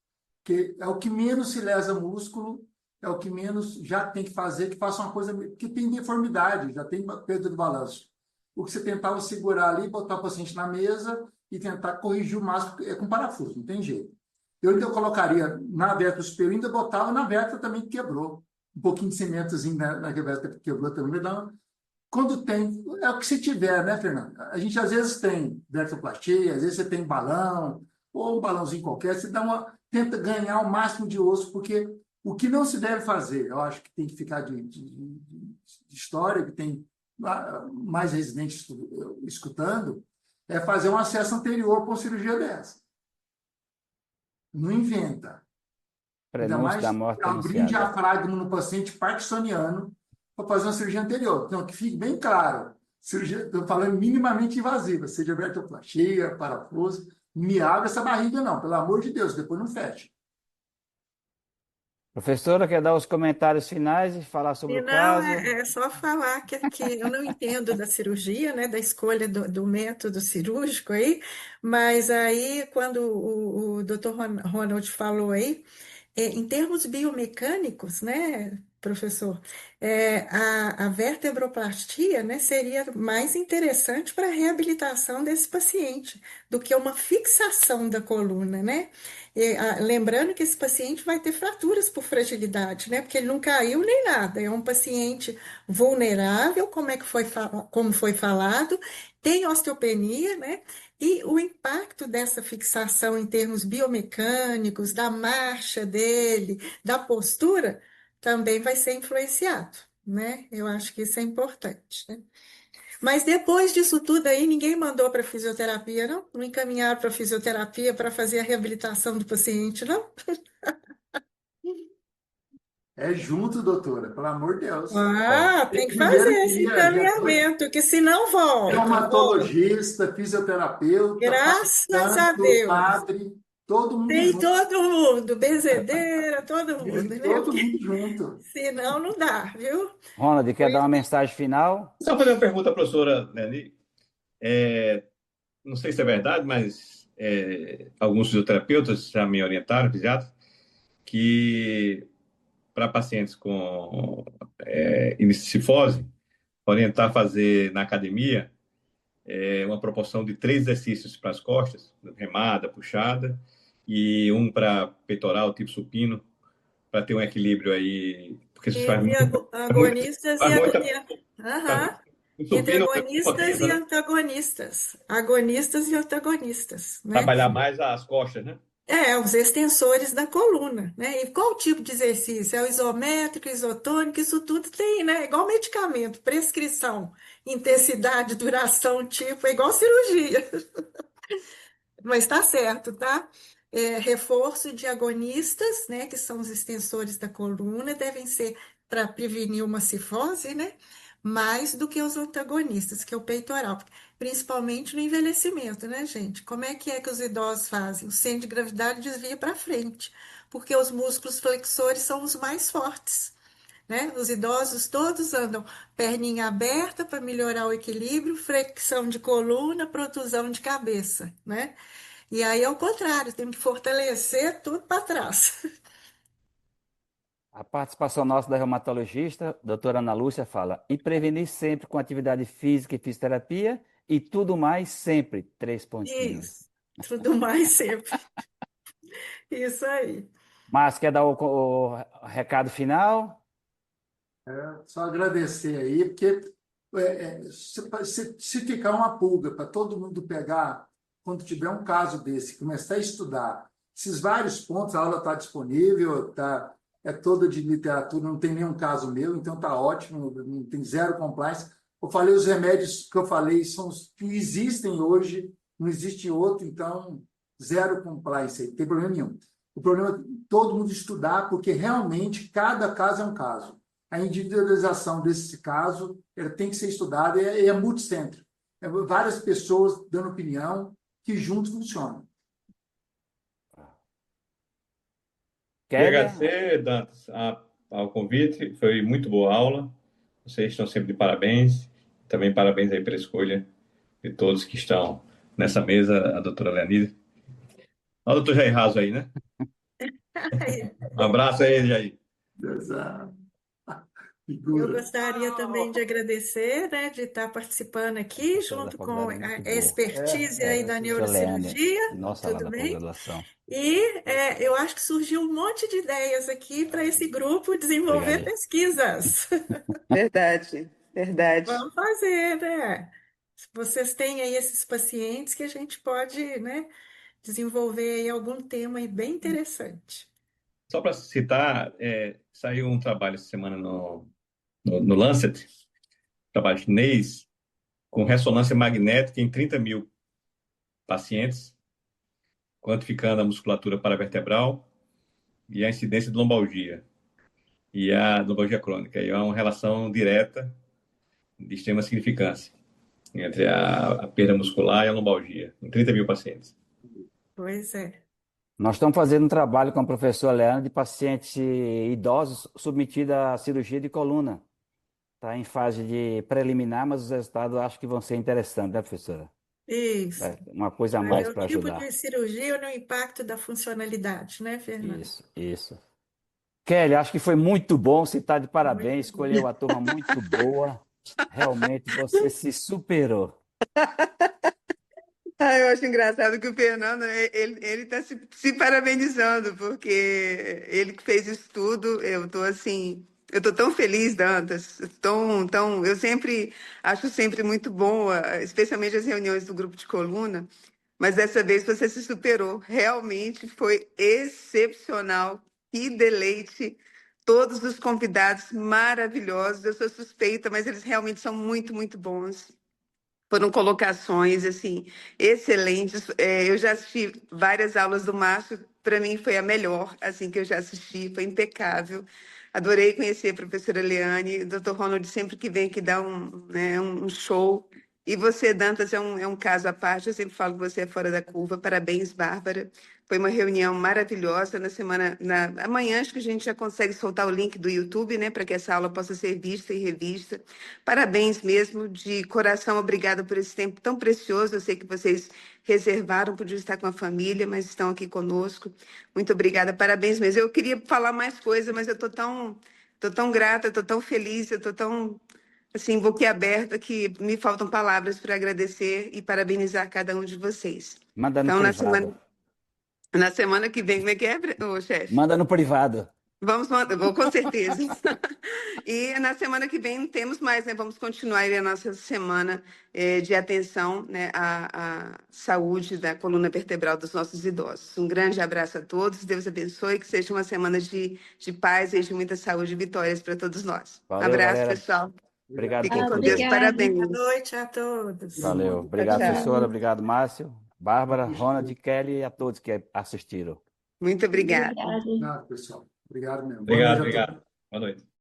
G: que é o que menos se lesa músculo, é o que menos já tem que fazer, que faça uma coisa que tem deformidade, já tem perda do balanço. O que você tentava segurar ali, botar o paciente na mesa e tentar corrigir o máximo, é com parafuso, não tem jeito. Eu ainda colocaria na vértebra superior, ainda botava na vértebra também que quebrou. Um pouquinho de cimentozinho na vértebra que quebrou também, quando tem, é o que se tiver, né, Fernando? A gente às vezes tem vertoplastia, às vezes você tem balão, ou um balãozinho qualquer, você tenta ganhar o máximo de osso, porque o que não se deve fazer, eu acho que tem que ficar de história, que tem mais residentes escutando, é fazer um acesso anterior para uma cirurgia dessa. Não inventa. Ainda
C: Prenúncio da
G: mais
C: morte
G: abrir
C: anunciada.
G: diafragma no paciente parkinsoniano para fazer uma cirurgia anterior. Então, que fique bem claro, cirurgia, estou falando minimamente invasiva, seja vertoplastia, parafuso, não me abre essa barriga não, pelo amor de Deus, depois não fecha.
C: Professora, quer dar os comentários finais e falar sobre
F: E
C: o
F: não,
C: caso?
F: é só falar que eu não entendo da cirurgia, né, da escolha do método cirúrgico aí, mas aí quando o Dr. Ronald falou aí, em termos biomecânicos, né, professor, a vertebroplastia, né, seria mais interessante para a reabilitação desse paciente do que uma fixação da coluna, né? Lembrando que esse paciente vai ter fraturas por fragilidade, né? Porque ele não caiu nem nada, é um paciente vulnerável, como foi falado, tem osteopenia, né? E o impacto dessa fixação em termos biomecânicos, da marcha dele, da postura, também vai ser influenciado, né? Eu acho que isso é importante, né? Mas depois disso tudo aí, ninguém mandou para fisioterapia, não? Não encaminharam para fisioterapia para fazer a reabilitação do paciente, não?
G: É junto, doutora, pelo amor de Deus.
C: Ó,
F: Ah, tem que fazer
G: Primeiro
F: esse
G: dia dois,
F: encaminhamento, que senão volta, volta.
G: reumatologista, fisioterapeuta, pai de
F: Graças a
G: santo,
F: Deus.
G: padre, todo mundo
F: Tem
G: junto.
F: todo mundo, benzedeira, todo mundo, né?
G: Todo
F: Porque
G: mundo junto.
F: senão não dá, viu?
C: Ronald, quer dar uma mensagem final?
E: Só fazer uma pergunta, professora Nelly. Não sei se é verdade, mas alguns fisioterapeutas já me orientaram, psiquiatras, que para pacientes com inicifose, orientar a fazer na academia uma proporção de 3 exercícios para as costas, remada, puxada, e um para peitoral, tipo supino, para ter um equilíbrio aí, porque isso faz
F: Entre
E: muito,
F: agonistas
E: faz muita, faz
F: aham,
E: muito
F: entre
E: supino,
F: agonistas
E: potência,
F: e
E: né?
F: antagonistas. Agonistas e antagonistas, né?
E: Trabalhar mais as costas, né?
F: Os extensores da coluna, né? E qual tipo de exercício? É o isométrico, isotônico, isso tudo tem, né? É igual medicamento, prescrição, intensidade, duração, tipo, é igual cirurgia. Mas está certo, tá? Reforço de agonistas, né, que são os extensores da coluna, devem ser para prevenir uma cifose, né? mais do que os antagonistas, que é o peitoral, principalmente no envelhecimento, né, gente? Como é que os idosos fazem? O centro de gravidade desvia para frente, porque os músculos flexores são os mais fortes, né? Os idosos todos andam perninha aberta para melhorar o equilíbrio, flexão de coluna, protusão de cabeça, né? E aí é o contrário, tem que fortalecer tudo para trás.
C: A participação nossa da reumatologista, doutora Ana Lúcia, fala: e prevenir sempre com atividade física e fisioterapia e tudo mais sempre. Três pontinhos.
F: Isso, tudo mais sempre. Isso aí.
C: Mas quer dar o recado final?
G: Só agradecer aí, porque se ficar uma pulga para todo mundo pegar, quando tiver um caso desse, começar a estudar, esses vários pontos, a aula está disponível, é toda de literatura, não tem nenhum caso meu, então está ótimo, não tem zero compliance. Eu falei, os remédios que eu falei são os que existem hoje, não existe outro, então zero compliance, não tem problema nenhum. O problema é todo mundo estudar, porque realmente cada caso é um caso. A individualização desse caso tem que ser estudada e é multicêntrico. É várias pessoas dando opinião que juntos funcionam.
E: Queria
C: Kélia?
E: agradecer, Dantas, ao convite. Foi muito boa a aula. Vocês estão sempre de parabéns. Também parabéns aí pela escolha de todos que estão nessa mesa, a doutora Leonide. Olha o doutor Jair Raso aí, né? Um abraço aí, Jair.
G: Exato.
F: Eu
G: Figura.
F: gostaria também de agradecer, né, de estar participando aqui,
C: Professora da
F: junto com
C: faculdade é muito
F: a
C: boa.
F: expertise aí da
C: Professora Leane,
F: neurocirurgia,
C: nossa aluna
F: tudo
C: da
F: bem?
C: pós-graduação.
F: E eu acho que surgiu um monte de ideias aqui para esse grupo desenvolver
C: Obrigado.
F: pesquisas.
A: Verdade, verdade.
F: Vamos fazer, né? Vocês têm aí esses pacientes que a gente pode, né, desenvolver aí algum tema aí bem interessante.
E: Só para citar, saiu um trabalho essa semana no Lancet, trabalho chinês, com ressonância magnética em 30 mil pacientes, quantificando a musculatura paravertebral e a incidência de lombalgia e a lombalgia crônica. E é uma relação direta de extrema significância entre a perda muscular e a lombalgia, em 30 mil pacientes.
F: Pois é.
C: Nós estamos fazendo um trabalho com a professora Leana de pacientes idosos submetidos à cirurgia de coluna. Está em fase de preliminar, mas os resultados eu acho que vão ser interessantes, né, professora?
F: Isso.
C: É uma coisa a
F: Vai
C: mais
F: ver o
C: para
F: tipo
C: ajudar.
F: de cirurgia no impacto da funcionalidade, né, Fernanda?
C: Isso, isso. Kelly, acho que foi muito bom, você está de parabéns,
F: Muito bom.
C: escolheu uma turma muito boa. Realmente você se superou.
A: Ah, eu acho engraçado que o Fernando, ele está se parabenizando, porque ele que fez isso tudo, eu tô assim, eu tô tão feliz, Dantas, eu sempre, acho sempre muito bom, especialmente as reuniões do grupo de coluna, mas dessa vez você se superou, realmente foi excepcional, que deleite, todos os convidados maravilhosos, eu sou suspeita, mas eles realmente são muito, muito bons. Foram colocações assim excelentes. Eu já assisti várias aulas do Márcio. Para mim foi a melhor assim que eu já assisti. Foi impecável. Adorei conhecer a professora Leane. O Dr. Ronald sempre que vem aqui dá um show. E você, Dantas, é um caso à parte. Eu sempre falo que você é fora da curva. Parabéns, Bárbara. Foi uma reunião maravilhosa na semana. Amanhã acho que a gente já consegue soltar o link do YouTube, né, para que essa aula possa ser vista e revista. Parabéns mesmo, de coração, obrigada por esse tempo tão precioso. Eu sei que vocês reservaram, podiam estar com a família, mas estão aqui conosco. Muito obrigada, parabéns mesmo. Eu queria falar mais coisa, mas eu tô tão grata, estou tão feliz, eu estou tão assim, boquiaberta que me faltam palavras para agradecer e parabenizar cada um de vocês.
C: Manda no
A: Então,
C: privado.
A: na semana que vem, como é que é, ô, chefe?
C: Manda no privado.
A: Vamos, vou com certeza. E na semana que vem temos mais, né? Vamos continuar aí a nossa semana de atenção, né, à saúde da coluna vertebral dos nossos idosos. Um grande abraço a todos, Deus abençoe, que seja uma semana de paz e de muita saúde e vitórias para todos nós.
C: Valeu,
A: Abraço,
C: galera.
A: pessoal.
C: Obrigado
A: Fiquem
C: por
A: com
C: tudo
A: Deus.
C: aí.
D: Obrigada.
F: Boa
A: Parabéns.
F: noite a todos.
C: Valeu.
A: Tchau,
C: Obrigado,
A: tchau.
C: professora. Obrigado, Márcio, Bárbara, Ronald, Kelly e a todos que assistiram.
A: Muito obrigada.
D: Obrigada.
G: Pessoal. Obrigado mesmo. Boa
E: Obrigado,
G: noite a todos.
E: obrigado. Boa noite.